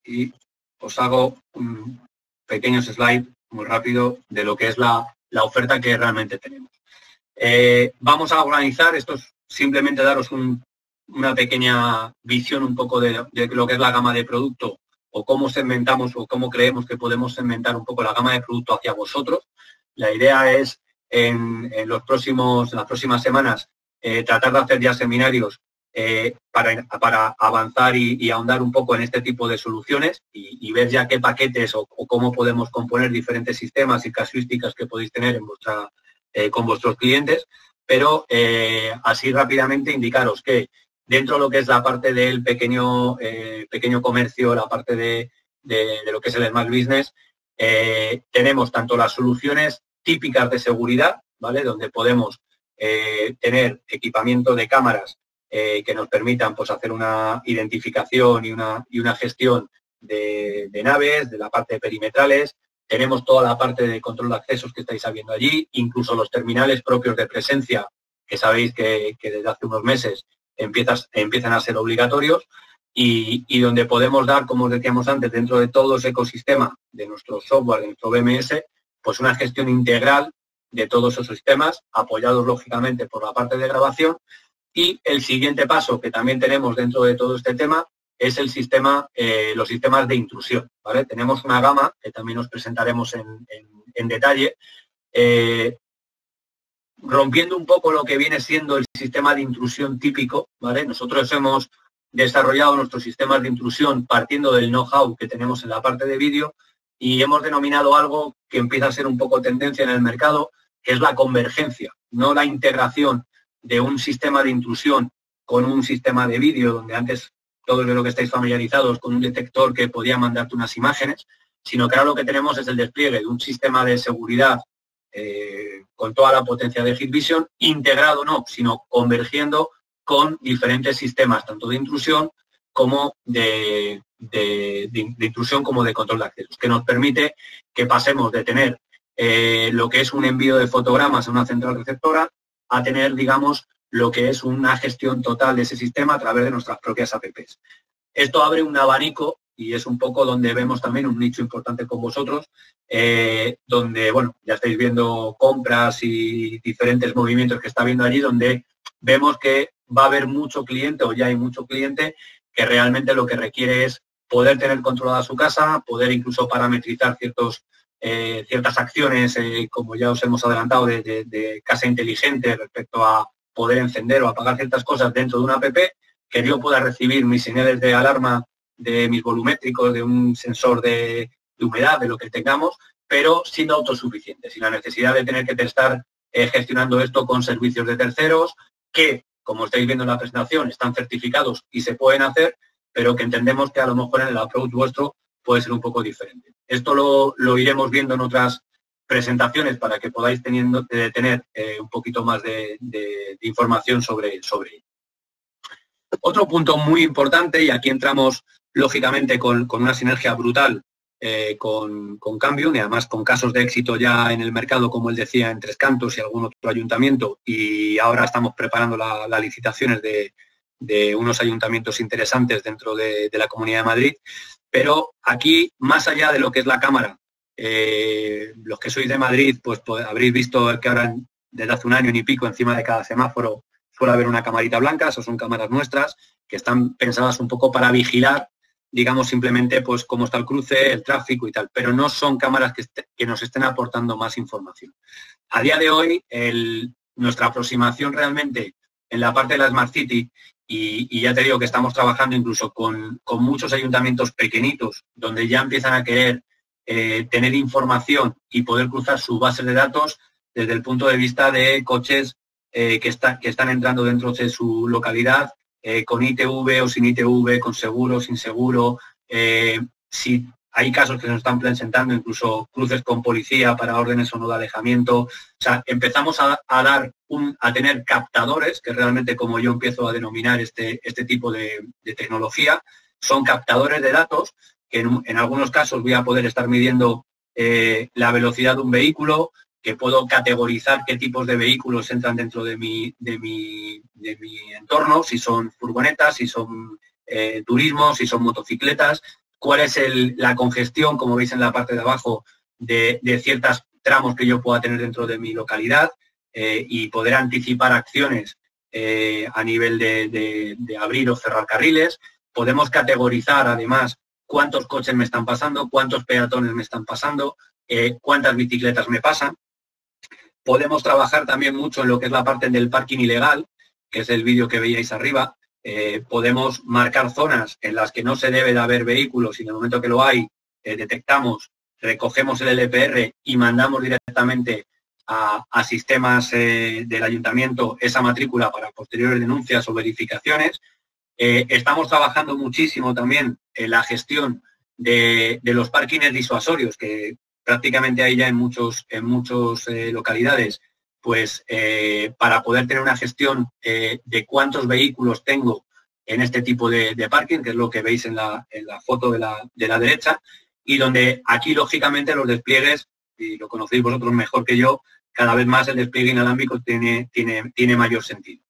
y os hago un pequeño slide muy rápido de lo que es la oferta que realmente tenemos. Vamos a organizar, esto es simplemente daros una pequeña visión un poco de lo que es la gama de producto o cómo segmentamos o cómo creemos que podemos segmentar un poco la gama de producto hacia vosotros. La idea es en las próximas semanas tratar de hacer ya seminarios para avanzar y ahondar un poco en este tipo de soluciones y ver ya qué paquetes o cómo podemos componer diferentes sistemas y casuísticas que podéis tener con vuestros clientes, pero así rápidamente indicaros que dentro de lo que es la parte del pequeño comercio, la parte de lo que es el Smart Business, tenemos tanto las soluciones típicas de seguridad, ¿vale? Donde podemos tener equipamiento de cámaras que nos permitan, pues, hacer una identificación y una gestión de naves, de la parte de perimetrales. Tenemos toda la parte de control de accesos que estáis viendo allí, incluso los terminales propios de presencia, que sabéis que desde hace unos meses empiezan a ser obligatorios y donde podemos dar, como os decíamos antes, dentro de todo ese ecosistema de nuestro software, de nuestro BMS, pues una gestión integral de todos esos sistemas, apoyados lógicamente por la parte de grabación. Y el siguiente paso que también tenemos dentro de todo este tema es los sistemas de intrusión, ¿vale? Tenemos una gama que también os presentaremos en detalle, rompiendo un poco lo que viene siendo el sistema de intrusión típico, ¿vale? Nosotros hemos desarrollado nuestros sistemas de intrusión partiendo del know-how que tenemos en la parte de vídeo y hemos denominado algo que empieza a ser un poco tendencia en el mercado, que es la convergencia, no la integración de un sistema de intrusión con un sistema de vídeo, donde antes todos de lo que estáis familiarizados con un detector que podía mandarte unas imágenes, sino que ahora lo que tenemos es el despliegue de un sistema de seguridad con toda la potencia de Hikvision, integrado no, sino convergiendo con diferentes sistemas, tanto de intrusión como de intrusión como de control de accesos, que nos permite que pasemos de tener lo que es un envío de fotogramas a una central receptora a tener, digamos, lo que es una gestión total de ese sistema a través de nuestras propias apps. Esto abre un abanico y es un poco donde vemos también un nicho importante con vosotros, donde, bueno, ya estáis viendo compras y diferentes movimientos que está habiendo allí, donde vemos que va a haber mucho cliente o ya hay mucho cliente que realmente lo que requiere es poder tener controlada su casa, poder incluso parametrizar ciertas acciones, como ya os hemos adelantado, de casa inteligente respecto a poder encender o apagar ciertas cosas dentro de una app, que yo pueda recibir mis señales de alarma de mis volumétricos, de un sensor de humedad, de lo que tengamos, pero siendo autosuficiente, sin la necesidad de tener que estar gestionando esto con servicios de terceros, que, como estáis viendo en la presentación, están certificados y se pueden hacer, pero que entendemos que a lo mejor en el approach vuestro puede ser un poco diferente. Esto lo iremos viendo en otras presentaciones para que podáis tener un poquito más de información sobre ello. Otro punto muy importante, y aquí entramos lógicamente con una sinergia brutal con Cambium, y además con casos de éxito ya en el mercado, como él decía, en Tres Cantos y algún otro ayuntamiento, y ahora estamos preparando las licitaciones de unos ayuntamientos interesantes dentro de la Comunidad de Madrid. Pero aquí, más allá de lo que es la cámara, los que sois de Madrid, pues habréis visto que ahora desde hace un año y pico encima de cada semáforo suele haber una camarita blanca. Esas son cámaras nuestras que están pensadas un poco para vigilar, digamos, simplemente pues cómo está el cruce, el tráfico y tal, pero no son cámaras que nos estén aportando más información. A día de hoy, nuestra aproximación realmente en la parte de la Smart City, y ya te digo que estamos trabajando incluso con muchos ayuntamientos pequeñitos, donde ya empiezan a querer tener información y poder cruzar sus bases de datos desde el punto de vista de coches que están entrando dentro de su localidad, con ITV o sin ITV, con seguro, sin seguro, si hay casos que nos están presentando, incluso cruces con policía para órdenes o no de alejamiento. O sea, empezamos a tener captadores, que realmente como yo empiezo a denominar este tipo de tecnología, son captadores de datos que en algunos casos voy a poder estar midiendo la velocidad de un vehículo, que puedo categorizar qué tipos de vehículos entran dentro de mi entorno, si son furgonetas, si son turismos, si son motocicletas, cuál es la congestión, como veis en la parte de abajo, de ciertos tramos que yo pueda tener dentro de mi localidad y poder anticipar acciones a nivel de abrir o cerrar carriles. Podemos categorizar, además, cuántos coches me están pasando, cuántos peatones me están pasando, cuántas bicicletas me pasan. Podemos trabajar también mucho en lo que es la parte del parking ilegal, que es el vídeo que veíais arriba. Podemos marcar zonas en las que no se debe de haber vehículos y en el momento que lo hay, detectamos, recogemos el LPR y mandamos directamente a sistemas del ayuntamiento esa matrícula para posteriores denuncias o verificaciones. Estamos trabajando muchísimo también en la gestión de los parkings disuasorios, que prácticamente hay ya en muchas localidades, pues para poder tener una gestión de cuántos vehículos tengo en este tipo de parking, que es lo que veis en la foto de la derecha, y donde aquí, lógicamente, los despliegues, y lo conocéis vosotros mejor que yo, cada vez más el despliegue inalámbrico tiene mayor sentido,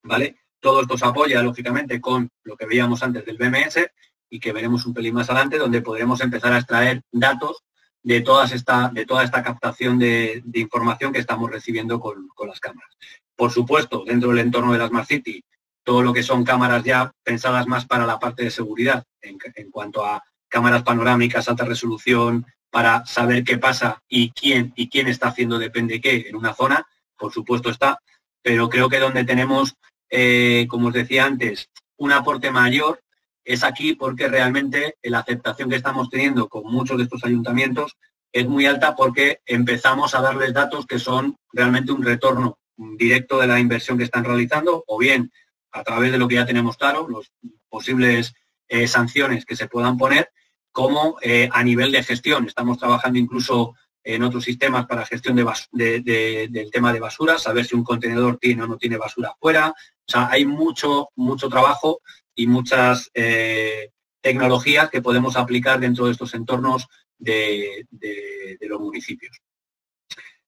¿vale? Todo esto se apoya, lógicamente, con lo que veíamos antes del BMS y que veremos un pelín más adelante, donde podremos empezar a extraer datos de toda esta captación de información que estamos recibiendo con las cámaras. Por supuesto, dentro del entorno de la Smart City, todo lo que son cámaras ya pensadas más para la parte de seguridad, en cuanto a cámaras panorámicas, alta resolución, para saber qué pasa y quién está haciendo depende qué en una zona, por supuesto está, pero creo que donde tenemos, como os decía antes, un aporte mayor es aquí, porque realmente la aceptación que estamos teniendo con muchos de estos ayuntamientos es muy alta, porque empezamos a darles datos que son realmente un retorno directo de la inversión que están realizando, o bien a través de lo que ya tenemos claro, los posibles sanciones que se puedan poner, como a nivel de gestión. Estamos trabajando incluso en otros sistemas para gestión del tema de basura, saber si un contenedor tiene o no tiene basura afuera. O sea, hay mucho trabajo y muchas tecnologías que podemos aplicar dentro de estos entornos de los municipios.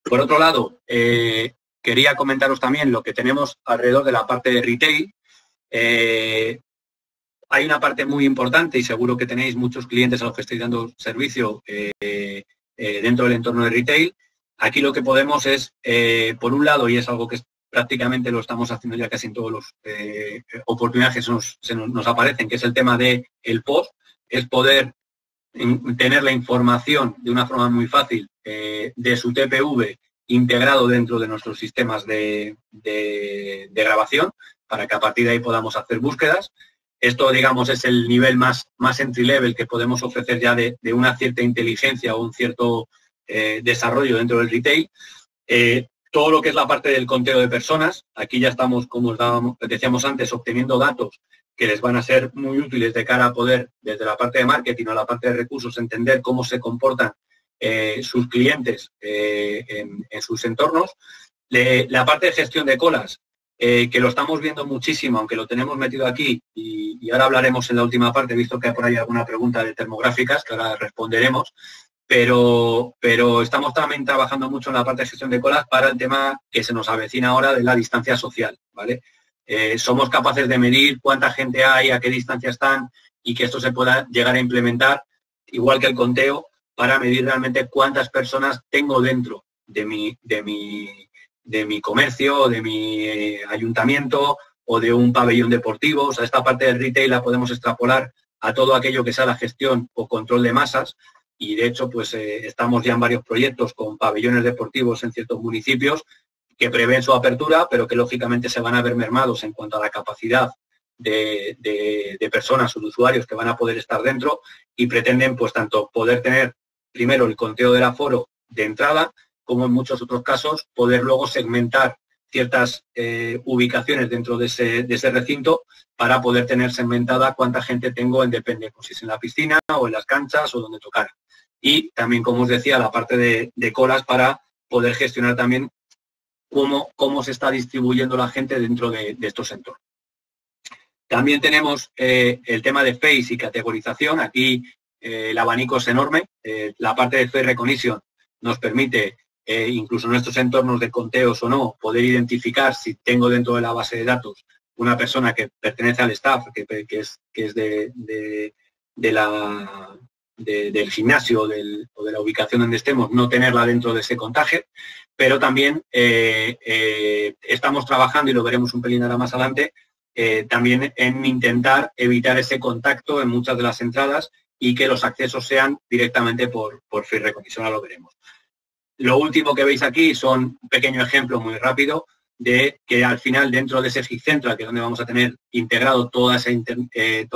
Por otro lado, quería comentaros también lo que tenemos alrededor de la parte de retail. Hay una parte muy importante, y seguro que tenéis muchos clientes a los que estáis dando servicio dentro del entorno de retail. Aquí lo que podemos es, por un lado, y es algo que prácticamente lo estamos haciendo ya casi en todos los oportunidades que nos aparecen, que es el tema del post, es poder tener la información de una forma muy fácil de su TPV integrado dentro de nuestros sistemas de grabación, para que a partir de ahí podamos hacer búsquedas. Esto, digamos, es el nivel más entry level que podemos ofrecer ya de una cierta inteligencia o un cierto desarrollo dentro del retail. Todo lo que es la parte del conteo de personas, aquí ya estamos, como decíamos antes, obteniendo datos que les van a ser muy útiles de cara a poder, desde la parte de marketing o la parte de recursos, entender cómo se comportan sus clientes en sus entornos. La parte de gestión de colas, que lo estamos viendo muchísimo, aunque lo tenemos metido aquí, y ahora hablaremos en la última parte, visto que hay por ahí alguna pregunta de termográficas, que ahora responderemos, pero estamos también trabajando mucho en la parte de gestión de colas para el tema que se nos avecina ahora de la distancia social, ¿vale? Somos capaces de medir cuánta gente hay, a qué distancia están, y que esto se pueda llegar a implementar, igual que el conteo, para medir realmente cuántas personas tengo dentro de mi comercio, de mi ayuntamiento o de un pabellón deportivo. O sea, esta parte del retail la podemos extrapolar a todo aquello que sea la gestión o control de masas, y de hecho pues estamos ya en varios proyectos con pabellones deportivos en ciertos municipios que prevén su apertura, pero que lógicamente se van a ver mermados en cuanto a la capacidad de personas o de usuarios que van a poder estar dentro, y pretenden pues tanto poder tener primero el conteo del aforo de entrada, como en muchos otros casos poder luego segmentar ciertas ubicaciones dentro de ese recinto para poder tener segmentada cuánta gente tengo en depende, pues si es en la piscina o en las canchas o donde tocar. Y también, como os decía, la parte de colas para poder gestionar también cómo se está distribuyendo la gente dentro de estos entornos. También tenemos el tema de face y categorización. Aquí el abanico es enorme. La parte de face recognition nos permite, incluso en estos entornos de conteos o no, poder identificar si tengo dentro de la base de datos una persona que pertenece al staff, que es del gimnasio o de la ubicación donde estemos, no tenerla dentro de ese contagio, pero también estamos trabajando, y lo veremos un pelín ahora más adelante, también en intentar evitar ese contacto en muchas de las entradas y que los accesos sean directamente por face recognition, ahora lo veremos. Lo último que veis aquí son un pequeño ejemplo muy rápido de que al final dentro de ese Hit Central, que es donde vamos a tener integrado toda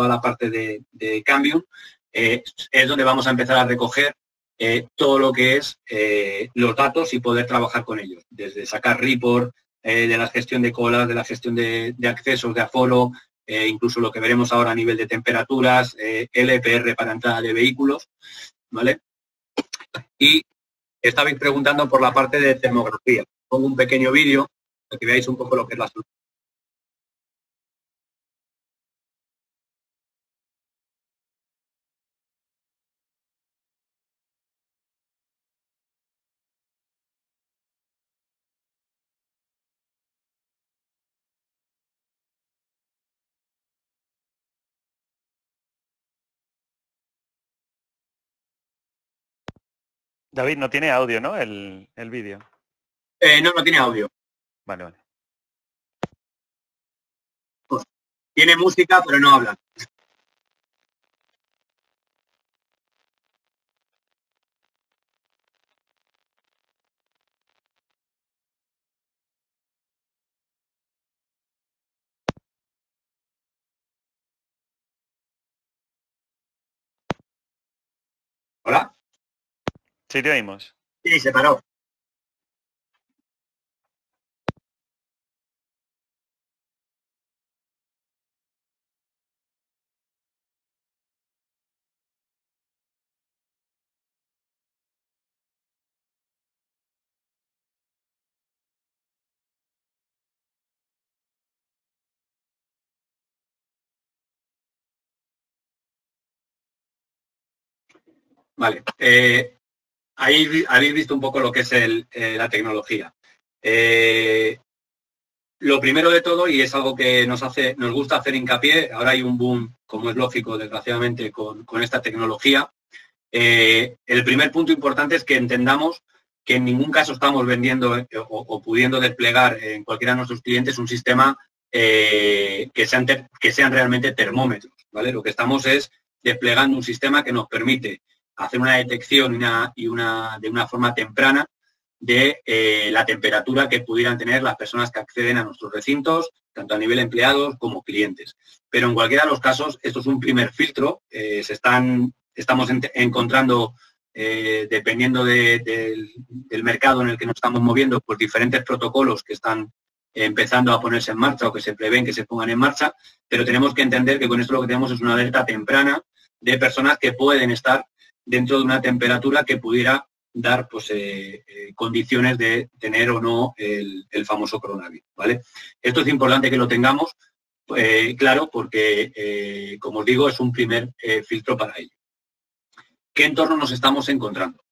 la parte de Cambium, es donde vamos a empezar a recoger todo lo que es los datos y poder trabajar con ellos, desde sacar report, de la gestión de colas, de la gestión de accesos, de aforo, incluso lo que veremos ahora a nivel de temperaturas, LPR para entrada de vehículos, ¿vale? Y estabais preguntando por la parte de termografía. Pongo un pequeño vídeo para que veáis un poco lo que es la solución. David, no tiene audio, ¿no? El vídeo. No tiene audio. Vale, vale. Tiene música, pero no habla. ¿Hola? Sí, te oímos. Sí, se paró. Vale. Ahí habéis visto un poco lo que es la tecnología. Lo primero de todo, y es algo que nos gusta hacer hincapié, ahora hay un boom, como es lógico, desgraciadamente, con esta tecnología. El primer punto importante es que entendamos que en ningún caso estamos vendiendo o pudiendo desplegar en cualquiera de nuestros clientes un sistema que sean realmente termómetros, ¿vale? Lo que estamos es desplegando un sistema que nos permite hacer una detección de una forma temprana de la temperatura que pudieran tener las personas que acceden a nuestros recintos, tanto a nivel empleados como clientes. Pero en cualquiera de los casos, esto es un primer filtro. Estamos encontrando, dependiendo del mercado en el que nos estamos moviendo, pues diferentes protocolos que están empezando a ponerse en marcha o que se prevén que se pongan en marcha, pero tenemos que entender que con esto lo que tenemos es una alerta temprana de personas que pueden estar dentro de una temperatura que pudiera dar pues, condiciones de tener o no el famoso coronavirus, ¿vale? Esto es importante que lo tengamos claro porque, como os digo, es un primer filtro para ello. ¿Qué entorno nos estamos encontrando?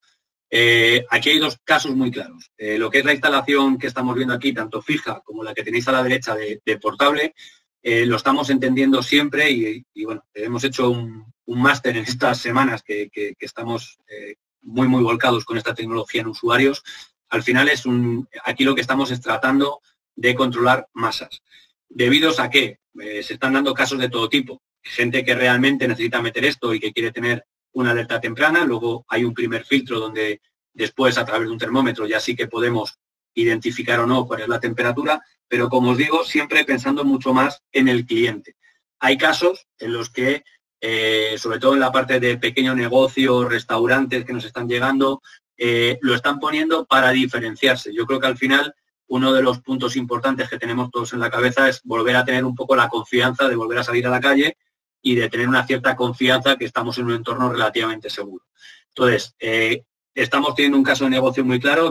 Aquí hay dos casos muy claros. Lo que es la instalación que estamos viendo aquí, tanto fija como la que tenéis a la derecha de portable, lo estamos entendiendo siempre y bueno, hemos hecho un máster en estas semanas que estamos muy volcados con esta tecnología en usuarios. Al final aquí lo que estamos es tratando de controlar masas. ¿Debidos a qué? Se están dando casos de todo tipo. Gente que realmente necesita meter esto y que quiere tener una alerta temprana. Luego hay un primer filtro donde después, a través de un termómetro, ya sí que podemos identificar o no cuál es la temperatura, pero como os digo, siempre pensando mucho más en el cliente. Hay casos en los que, sobre todo en la parte de pequeño negocio, restaurantes que nos están llegando, lo están poniendo para diferenciarse. Yo creo que al final uno de los puntos importantes que tenemos todos en la cabeza es volver a tener un poco la confianza de volver a salir a la calle y de tener una cierta confianza que estamos en un entorno relativamente seguro. Entonces, estamos teniendo un caso de negocio muy claro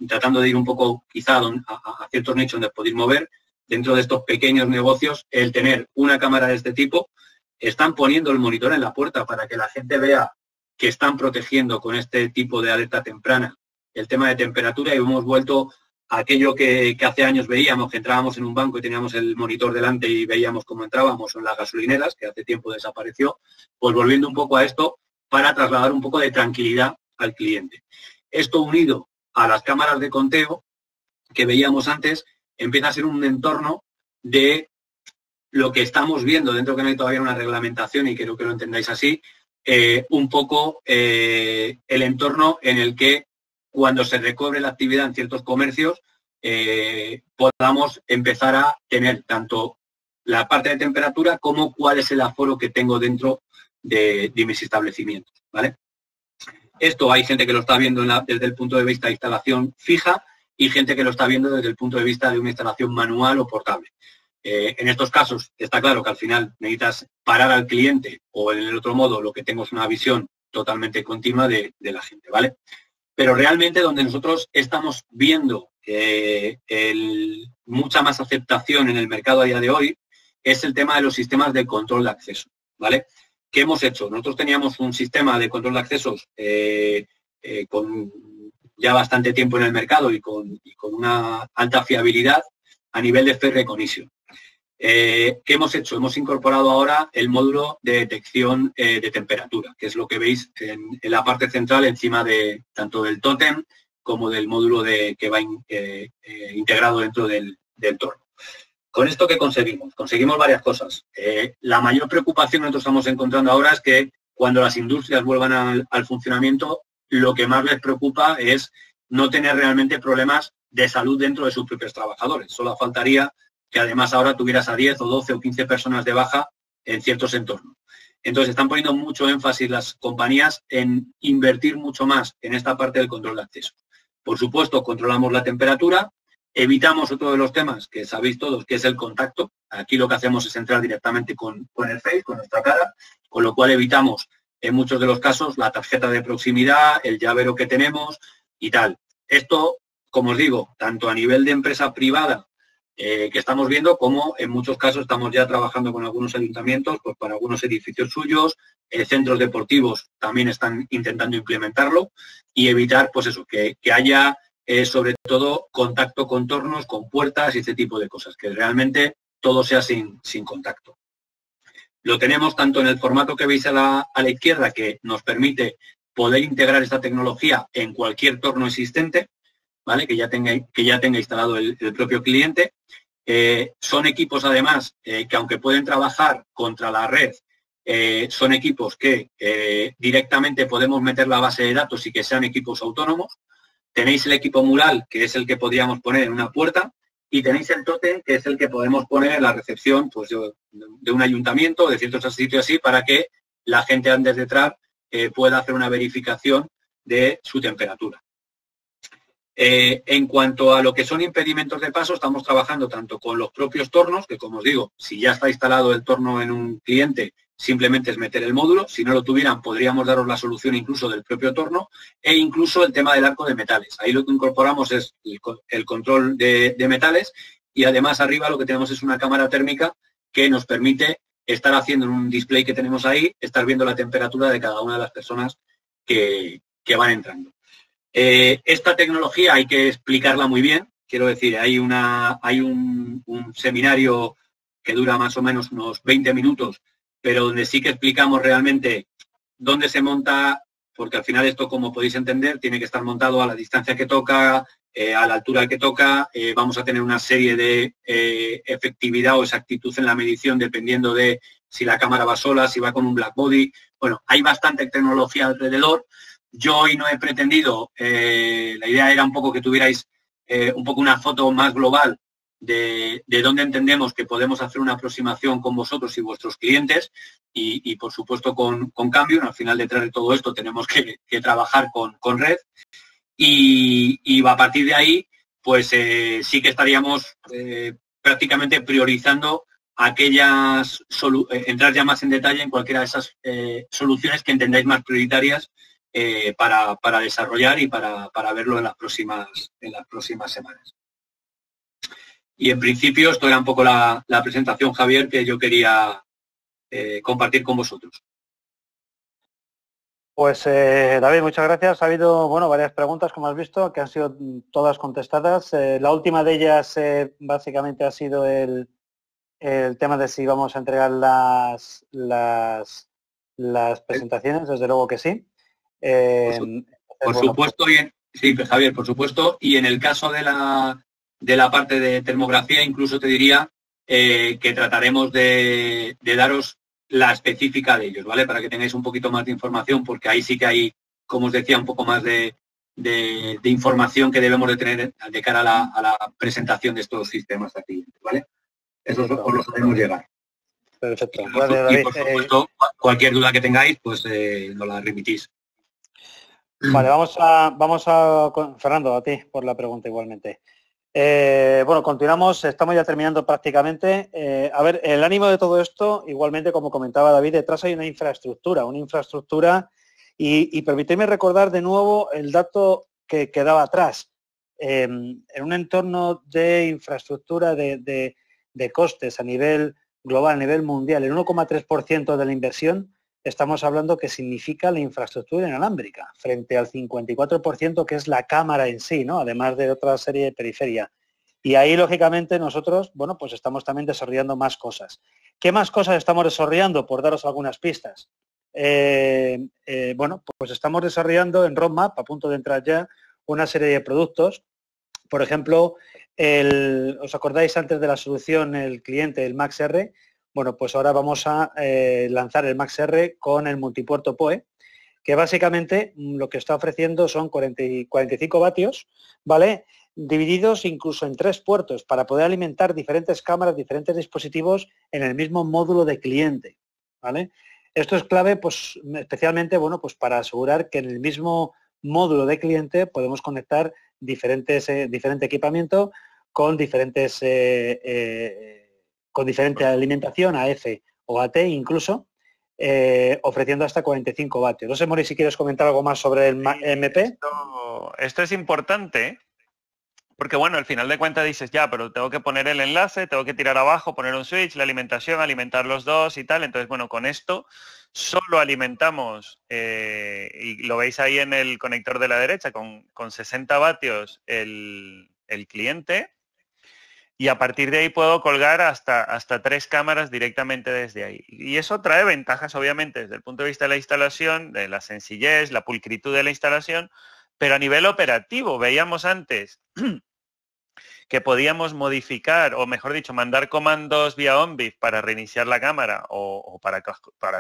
tratando de ir un poco quizá a ciertos nichos donde podéis mover. Dentro de estos pequeños negocios, el tener una cámara de este tipo, están poniendo el monitor en la puerta para que la gente vea que están protegiendo con este tipo de alerta temprana el tema de temperatura, y hemos vuelto a aquello que hace años veíamos, que entrábamos en un banco y teníamos el monitor delante y veíamos cómo entrábamos, o en las gasolineras, que hace tiempo desapareció, pues volviendo un poco a esto para trasladar un poco de tranquilidad al cliente. Esto unido a las cámaras de conteo que veíamos antes, empieza a ser un entorno de lo que estamos viendo, dentro que no hay todavía una reglamentación, y quiero que lo entendáis así, un poco el entorno en el que cuando se recobre la actividad en ciertos comercios podamos empezar a tener tanto la parte de temperatura como cuál es el aforo que tengo dentro de mis establecimientos, ¿vale? Esto hay gente que lo está viendo desde el punto de vista de instalación fija y gente que lo está viendo desde el punto de vista de una instalación manual o portable. En estos casos está claro que al final necesitas parar al cliente, o en el otro modo lo que tengo es una visión totalmente continua de la gente, ¿vale? Pero realmente donde nosotros estamos viendo mucha más aceptación en el mercado a día de hoy es el tema de los sistemas de control de acceso, ¿vale? ¿Qué hemos hecho? Nosotros teníamos un sistema de control de accesos con ya bastante tiempo en el mercado y con una alta fiabilidad a nivel de face recognition. ¿Qué hemos hecho? Hemos incorporado ahora el módulo de detección de temperatura, que es lo que veis en la parte central encima de tanto del tótem como del módulo que va integrado dentro del entorno. ¿Con esto qué conseguimos? Conseguimos varias cosas. La mayor preocupación que nosotros estamos encontrando ahora es que cuando las industrias vuelvan al funcionamiento, lo que más les preocupa es no tener realmente problemas de salud dentro de sus propios trabajadores. Solo faltaría que además ahora tuvieras a 10 o 12 o 15 personas de baja en ciertos entornos. Entonces están poniendo mucho énfasis las compañías en invertir mucho más en esta parte del control de acceso. Por supuesto, controlamos la temperatura, evitamos otro de los temas que sabéis todos, que es el contacto. Aquí lo que hacemos es entrar directamente con el face, con nuestra cara, con lo cual evitamos en muchos de los casos la tarjeta de proximidad, el llavero que tenemos y tal. Esto, como os digo, tanto a nivel de empresa privada que estamos viendo, como en muchos casos estamos ya trabajando con algunos ayuntamientos, pues para algunos edificios suyos, centros deportivos también están intentando implementarlo y evitar, pues eso, que haya sobre todo contacto con tornos, con puertas y este tipo de cosas, que realmente todo sea sin contacto. Lo tenemos tanto en el formato que veis a la izquierda, que nos permite poder integrar esta tecnología en cualquier torno existente, ¿vale? Que ya tenga instalado el propio cliente. Son equipos, además, que aunque pueden trabajar contra la red, son equipos que directamente podemos meter la base de datos y que sean equipos autónomos. Tenéis el equipo mural, que es el que podríamos poner en una puerta, y tenéis el tótem, que es el que podemos poner en la recepción, pues, de un ayuntamiento, de ciertos sitios así, para que la gente antes de entrar pueda hacer una verificación de su temperatura. En cuanto a lo que son impedimentos de paso, estamos trabajando tanto con los propios tornos, que como os digo, si ya está instalado el torno en un cliente, simplemente es meter el módulo. Si no lo tuvieran, podríamos daros la solución incluso del propio torno, e incluso el tema del arco de metales. Ahí lo que incorporamos es el control de metales, y además arriba lo que tenemos es una cámara térmica que nos permite estar haciendo en un display que tenemos ahí, estar viendo la temperatura de cada una de las personas que van entrando. Esta tecnología hay que explicarla muy bien. Quiero decir, hay un seminario que dura más o menos unos 20 minutos, pero donde sí que explicamos realmente dónde se monta, porque al final esto, como podéis entender, tiene que estar montado a la distancia que toca, a la altura que toca. Vamos a tener una serie de efectividad o exactitud en la medición, dependiendo de si la cámara va sola, si va con un black body. Bueno, hay bastante tecnología alrededor. Yo hoy no he pretendido, la idea era un poco que tuvierais un poco una foto más global de dónde entendemos que podemos hacer una aproximación con vosotros y vuestros clientes, y por supuesto con Cambium. Al final, detrás de todo esto tenemos que trabajar con red, y a partir de ahí pues sí que estaríamos prácticamente priorizando aquellas, entrar ya más en detalle en cualquiera de esas soluciones que entendáis más prioritarias para desarrollar y para verlo en las próximas semanas. Y en principio esto era un poco la presentación, Javier, que yo quería compartir con vosotros. Pues David, muchas gracias. Ha habido varias preguntas, como has visto, que han sido todas contestadas. La última de ellas básicamente ha sido el tema de si vamos a entregar las presentaciones, desde luego que sí. Por supuesto, sí, Javier, por supuesto. Y en el caso de la parte de termografía, incluso te diría que trataremos de daros la específica de ellos, ¿vale? Para que tengáis un poquito más de información, porque ahí sí que hay, como os decía, un poco más de información que debemos de tener de cara a la presentación de estos sistemas aquí, ¿vale? Eso os lo sabemos llegar. Perfecto. Y por supuesto, cualquier duda que tengáis, pues nos la remitís. Vale, vamos a Fernando, a ti por la pregunta igualmente. Continuamos, estamos ya terminando prácticamente. A ver, el ánimo de todo esto, igualmente, como comentaba David, detrás hay una infraestructura y permíteme recordar de nuevo el dato que quedaba atrás. En un entorno de infraestructura de costes a nivel global, a nivel mundial, el 1,3% de la inversión, estamos hablando que significa la infraestructura inalámbrica, frente al 54% que es la cámara en sí, ¿no? Además de otra serie de periferia. Y ahí, lógicamente, nosotros, pues estamos también desarrollando más cosas. ¿Qué más cosas estamos desarrollando? Por daros algunas pistas. Pues estamos desarrollando en Roadmap, a punto de entrar ya, una serie de productos. Por ejemplo, ¿os acordáis antes de la solución, el cliente, el MaxR? Bueno, pues ahora vamos a lanzar el MaxR con el multipuerto PoE, que básicamente lo que está ofreciendo son 45 vatios, ¿vale? Divididos incluso en 3 puertos para poder alimentar diferentes cámaras, diferentes dispositivos en el mismo módulo de cliente, ¿vale? Esto es clave, pues especialmente, pues para asegurar que en el mismo módulo de cliente podemos conectar diferente equipamiento con diferente alimentación, AF o AT incluso, ofreciendo hasta 45 vatios. No sé, Mori, si quieres comentar algo más sobre el MP. Esto es importante, porque bueno, al final de cuentas dices, ya, pero tengo que poner el enlace, tengo que tirar abajo, poner un switch, la alimentación, alimentar los dos y tal. Entonces, bueno, con esto solo alimentamos, y lo veis ahí en el conector de la derecha, con 60 vatios el cliente. Y a partir de ahí puedo colgar hasta 3 cámaras directamente desde ahí. Y eso trae ventajas, obviamente, desde el punto de vista de la instalación, de la sencillez, la pulcritud de la instalación, pero a nivel operativo, veíamos antes que podíamos modificar, o mejor dicho, mandar comandos vía OnBIF para reiniciar la cámara o para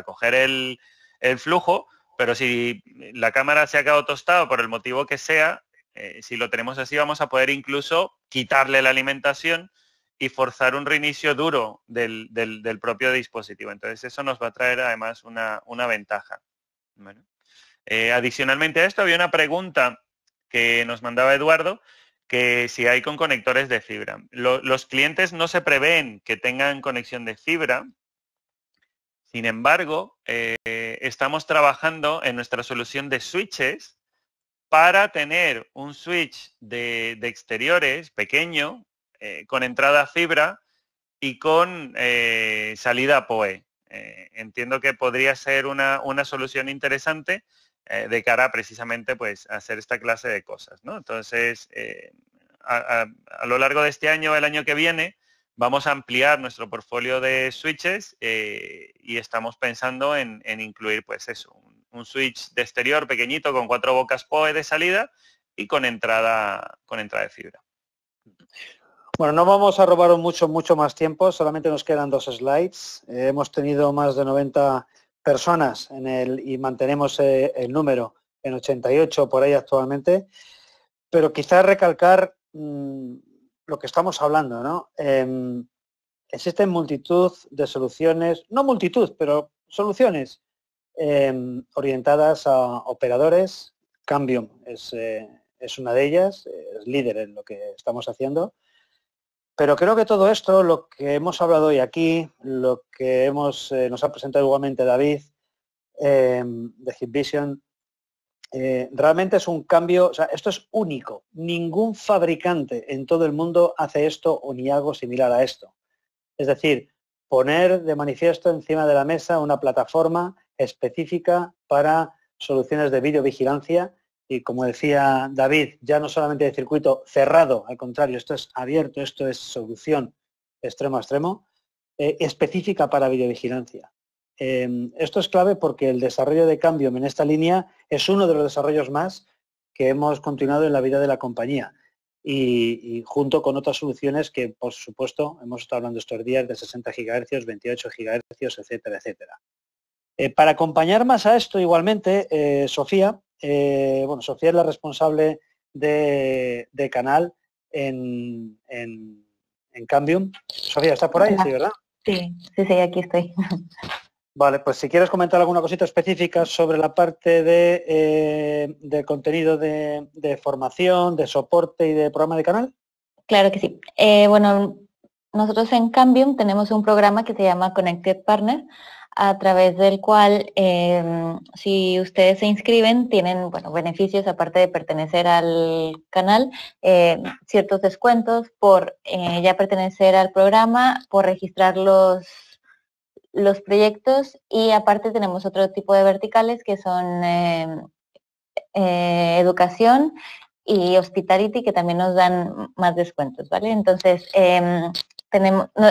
coger el flujo, pero si la cámara se ha quedado tostada por el motivo que sea, si lo tenemos así, vamos a poder incluso quitarle la alimentación y forzar un reinicio duro del propio dispositivo. Entonces eso nos va a traer además una ventaja. Bueno. Adicionalmente a esto había una pregunta que nos mandaba Eduardo, que si hay con conectores de fibra. Los clientes no se prevén que tengan conexión de fibra. Sin embargo, estamos trabajando en nuestra solución de switches para tener un switch de exteriores pequeño, con entrada fibra y con salida PoE. Entiendo que podría ser una solución interesante de cara precisamente pues, a hacer esta clase de cosas, ¿no? Entonces, a lo largo de este año, el año que viene, vamos a ampliar nuestro portfolio de switches y estamos pensando en incluir pues eso, un switch de exterior pequeñito con 4 bocas PoE de salida y con entrada de fibra. Bueno, no vamos a robar mucho más tiempo, solamente nos quedan 2 slides. Hemos tenido más de 90 personas y mantenemos el número en 88 por ahí actualmente, pero quizás recalcar lo que estamos hablando, ¿no? Existen multitud de soluciones, no multitud, pero soluciones orientadas a operadores. Cambium es es una de ellas, es líder en lo que estamos haciendo. Pero creo que todo esto, lo que hemos hablado hoy aquí, lo que nos ha presentado igualmente David de Hikvision, realmente es un cambio, o sea, esto es único. Ningún fabricante en todo el mundo hace esto o ni algo similar a esto. Es decir, poner de manifiesto encima de la mesa una plataforma específica para soluciones de videovigilancia y, como decía David, ya no solamente de circuito cerrado, al contrario, esto es abierto, esto es solución extremo a extremo, específica para videovigilancia. Esto es clave porque el desarrollo de Cambium en esta línea es uno de los desarrollos más que hemos continuado en la vida de la compañía y junto con otras soluciones que, por supuesto, hemos estado hablando estos días de 60 GHz, 28 GHz, etcétera, etcétera. Para acompañar más a esto, igualmente, Sofía, Sofía es la responsable de canal en Cambium. Sofía, ¿estás por ahí? Hola. Sí, ¿verdad? Sí, aquí estoy. Vale, pues si quieres comentar alguna cosita específica sobre la parte de contenido de formación, de soporte y de programa de canal. Claro que sí. Bueno, nosotros en Cambium tenemos un programa que se llama Connected Partner, a través del cual, si ustedes se inscriben, tienen beneficios, aparte de pertenecer al canal, ciertos descuentos por ya pertenecer al programa, por registrar los proyectos, y aparte tenemos otro tipo de verticales que son educación y hospitality, que también nos dan más descuentos, ¿vale? Entonces,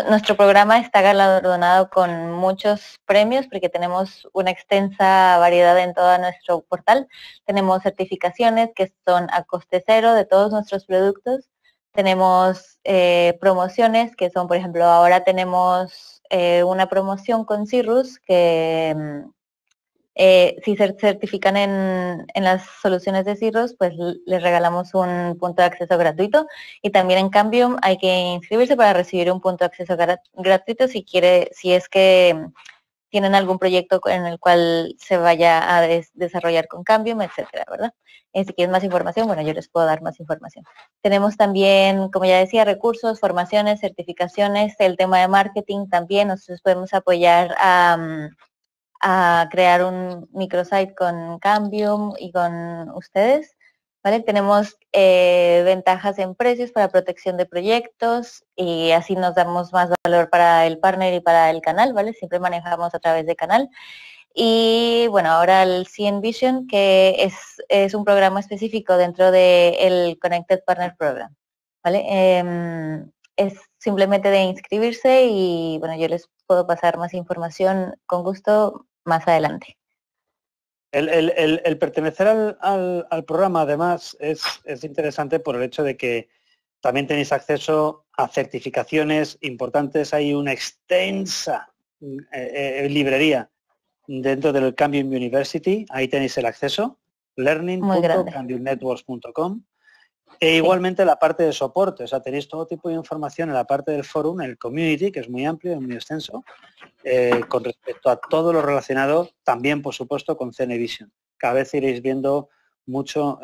nuestro programa está galardonado con muchos premios porque tenemos una extensa variedad en todo nuestro portal. Tenemos certificaciones que son a coste cero de todos nuestros productos. Tenemos promociones que son, por ejemplo, ahora tenemos una promoción con Cirrus que si se certifican en las soluciones de Cirrus, pues les regalamos un punto de acceso gratuito, y también en Cambium hay que inscribirse para recibir un punto de acceso gratuito si es que tienen algún proyecto en el cual se vaya a desarrollar con Cambium, etcétera, ¿verdad? Si quieren más información, bueno, yo les puedo dar más información. Tenemos también, como ya decía, recursos, formaciones, certificaciones, el tema de marketing también. Nosotros podemos apoyar a crear un microsite con Cambium y con ustedes, ¿vale? Tenemos ventajas en precios para protección de proyectos, y así nos damos más valor para el partner y para el canal, ¿vale? Siempre manejamos a través de canal. Y bueno, ahora el CNVision, que es un programa específico dentro del Connected Partner Program, ¿vale? Es simplemente de inscribirse y bueno, yo les puedo pasar más información con gusto más adelante. El pertenecer al programa, además, es interesante por el hecho de que también tenéis acceso a certificaciones importantes. Hay una extensa librería dentro del Cambium University. Ahí tenéis el acceso, learning.cambiumnetworks.com. E igualmente la parte de soporte, o sea, tenéis todo tipo de información en la parte del forum, en el community, que es muy amplio y muy extenso, con respecto a todo lo relacionado, también, por supuesto, con CNVision. Cada vez iréis viendo mucho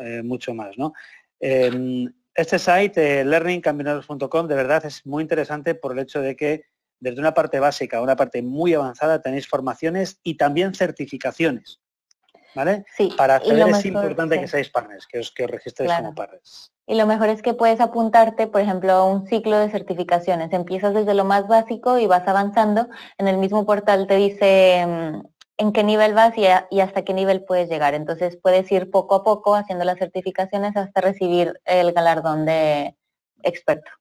más, ¿no? Este site, learningcambiumnetworks.com, de verdad es muy interesante por el hecho de que desde una parte básica a una parte muy avanzada tenéis formaciones y también certificaciones, ¿vale? Sí, para acceder es importante que seáis partners, que os registréis como partners. Y lo mejor es que puedes apuntarte, por ejemplo, a un ciclo de certificaciones. Empiezas desde lo más básico y vas avanzando. En el mismo portal te dice en qué nivel vas y hasta qué nivel puedes llegar. Entonces puedes ir poco a poco haciendo las certificaciones hasta recibir el galardón de experto.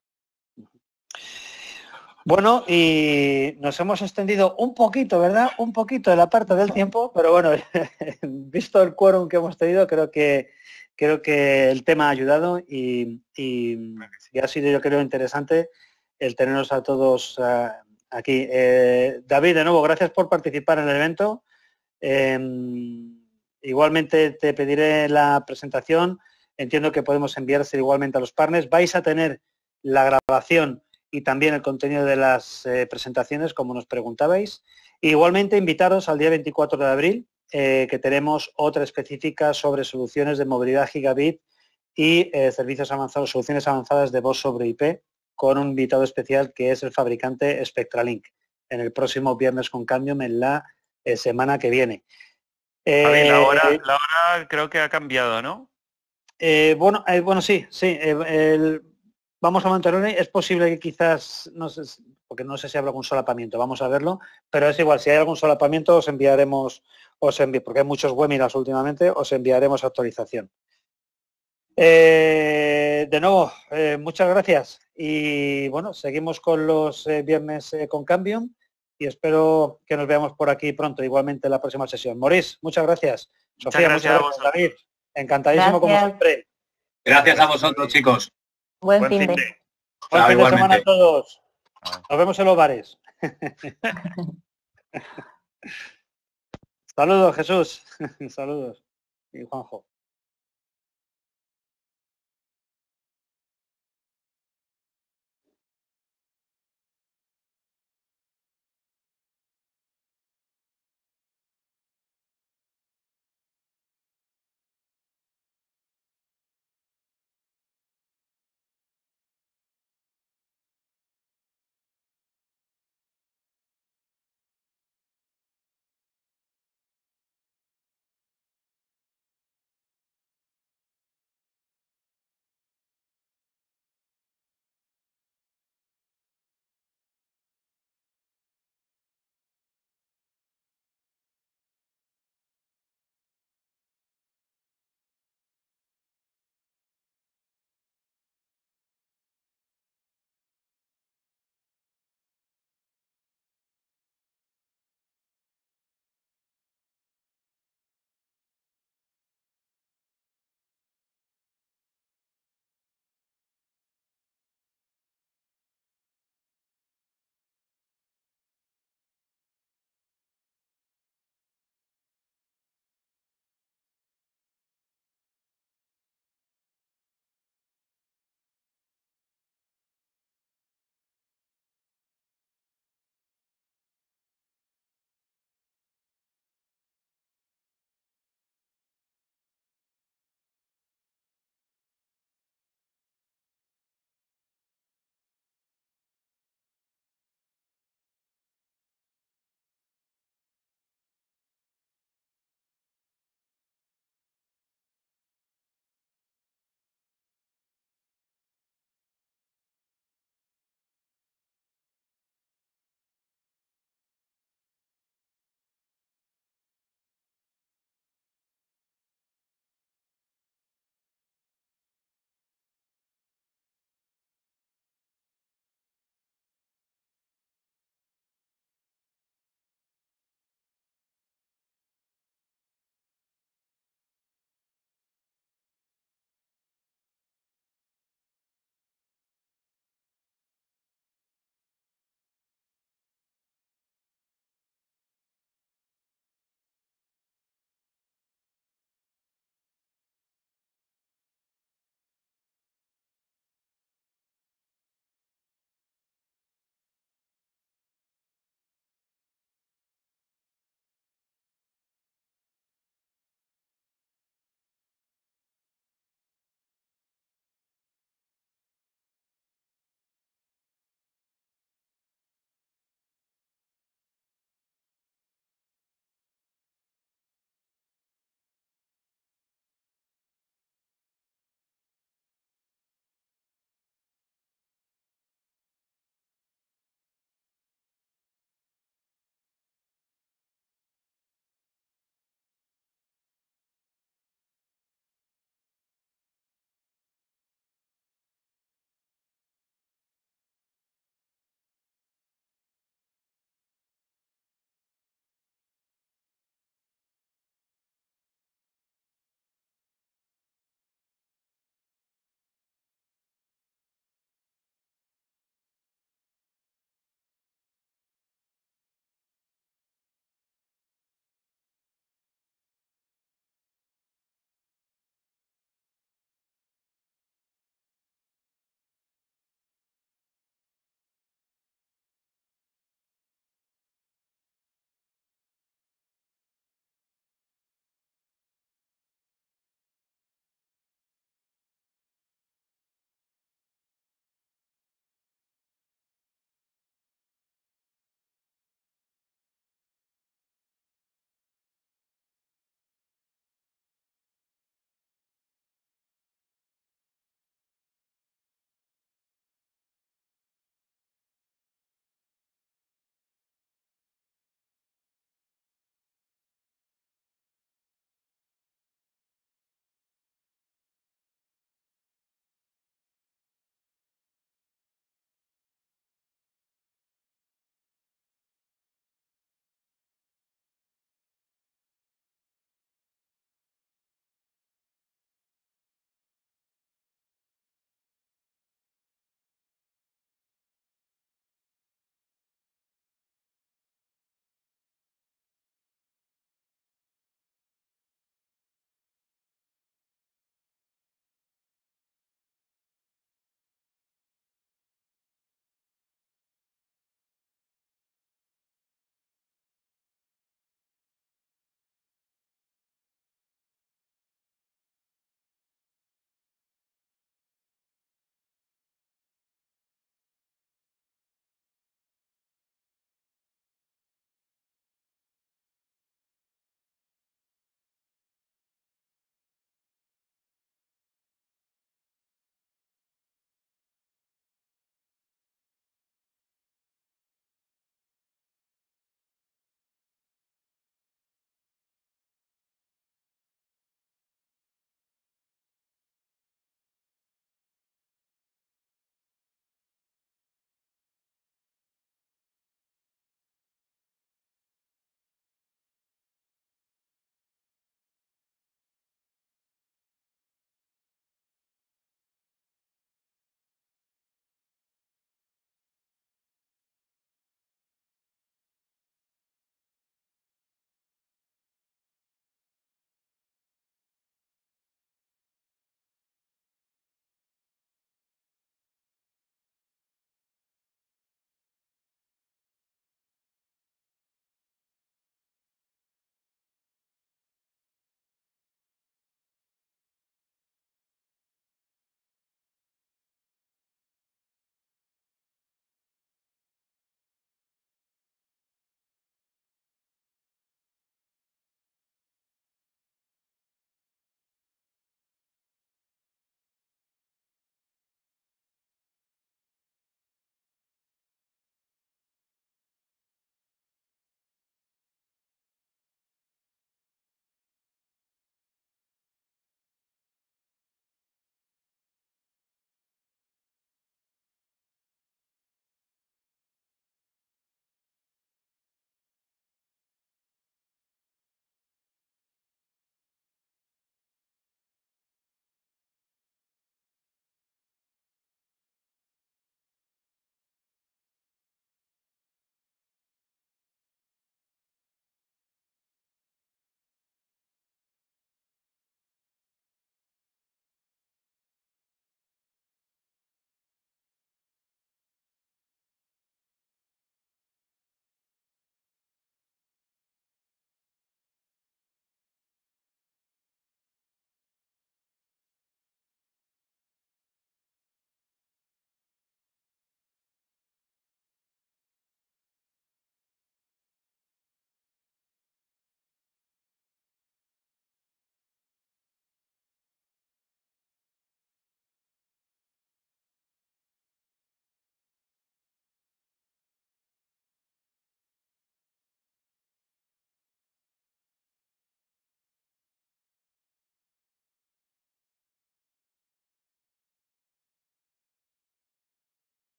Bueno, y nos hemos extendido un poquito, ¿verdad? Un poquito de la parte del tiempo, pero bueno, visto el quórum que hemos tenido, creo que el tema ha ayudado y ha sido, yo creo, interesante el tenernos a todos aquí. David, de nuevo, gracias por participar en el evento. Igualmente te pediré la presentación. Entiendo que podemos enviarse igualmente a los partners. Vais a tener la grabación y también el contenido de las presentaciones, como nos preguntabais. Igualmente invitaros al día 24 de abril, que tenemos otra específica sobre soluciones de movilidad gigabit y servicios avanzados, soluciones avanzadas de voz sobre IP, con un invitado especial que es el fabricante Spectralink, en el próximo Viernes con Cambium, en la semana que viene. Javi, la hora creo que ha cambiado, ¿no? Bueno, sí. Vamos a mantener, es posible que quizás, no sé, porque no sé si habrá algún solapamiento, vamos a verlo, pero es igual, si hay algún solapamiento os enviaremos, porque hay muchos webinars últimamente, os enviaremos actualización. De nuevo, muchas gracias y bueno, seguimos con los Viernes con Cambium y espero que nos veamos por aquí pronto, igualmente en la próxima sesión. Maurice, muchas gracias. Sofía, muchas gracias. David, encantadísimo como siempre. Gracias a vosotros, chicos. Buen fin de semana a todos. Nos vemos en los bares. Saludos, Jesús. Saludos. Y Juanjo.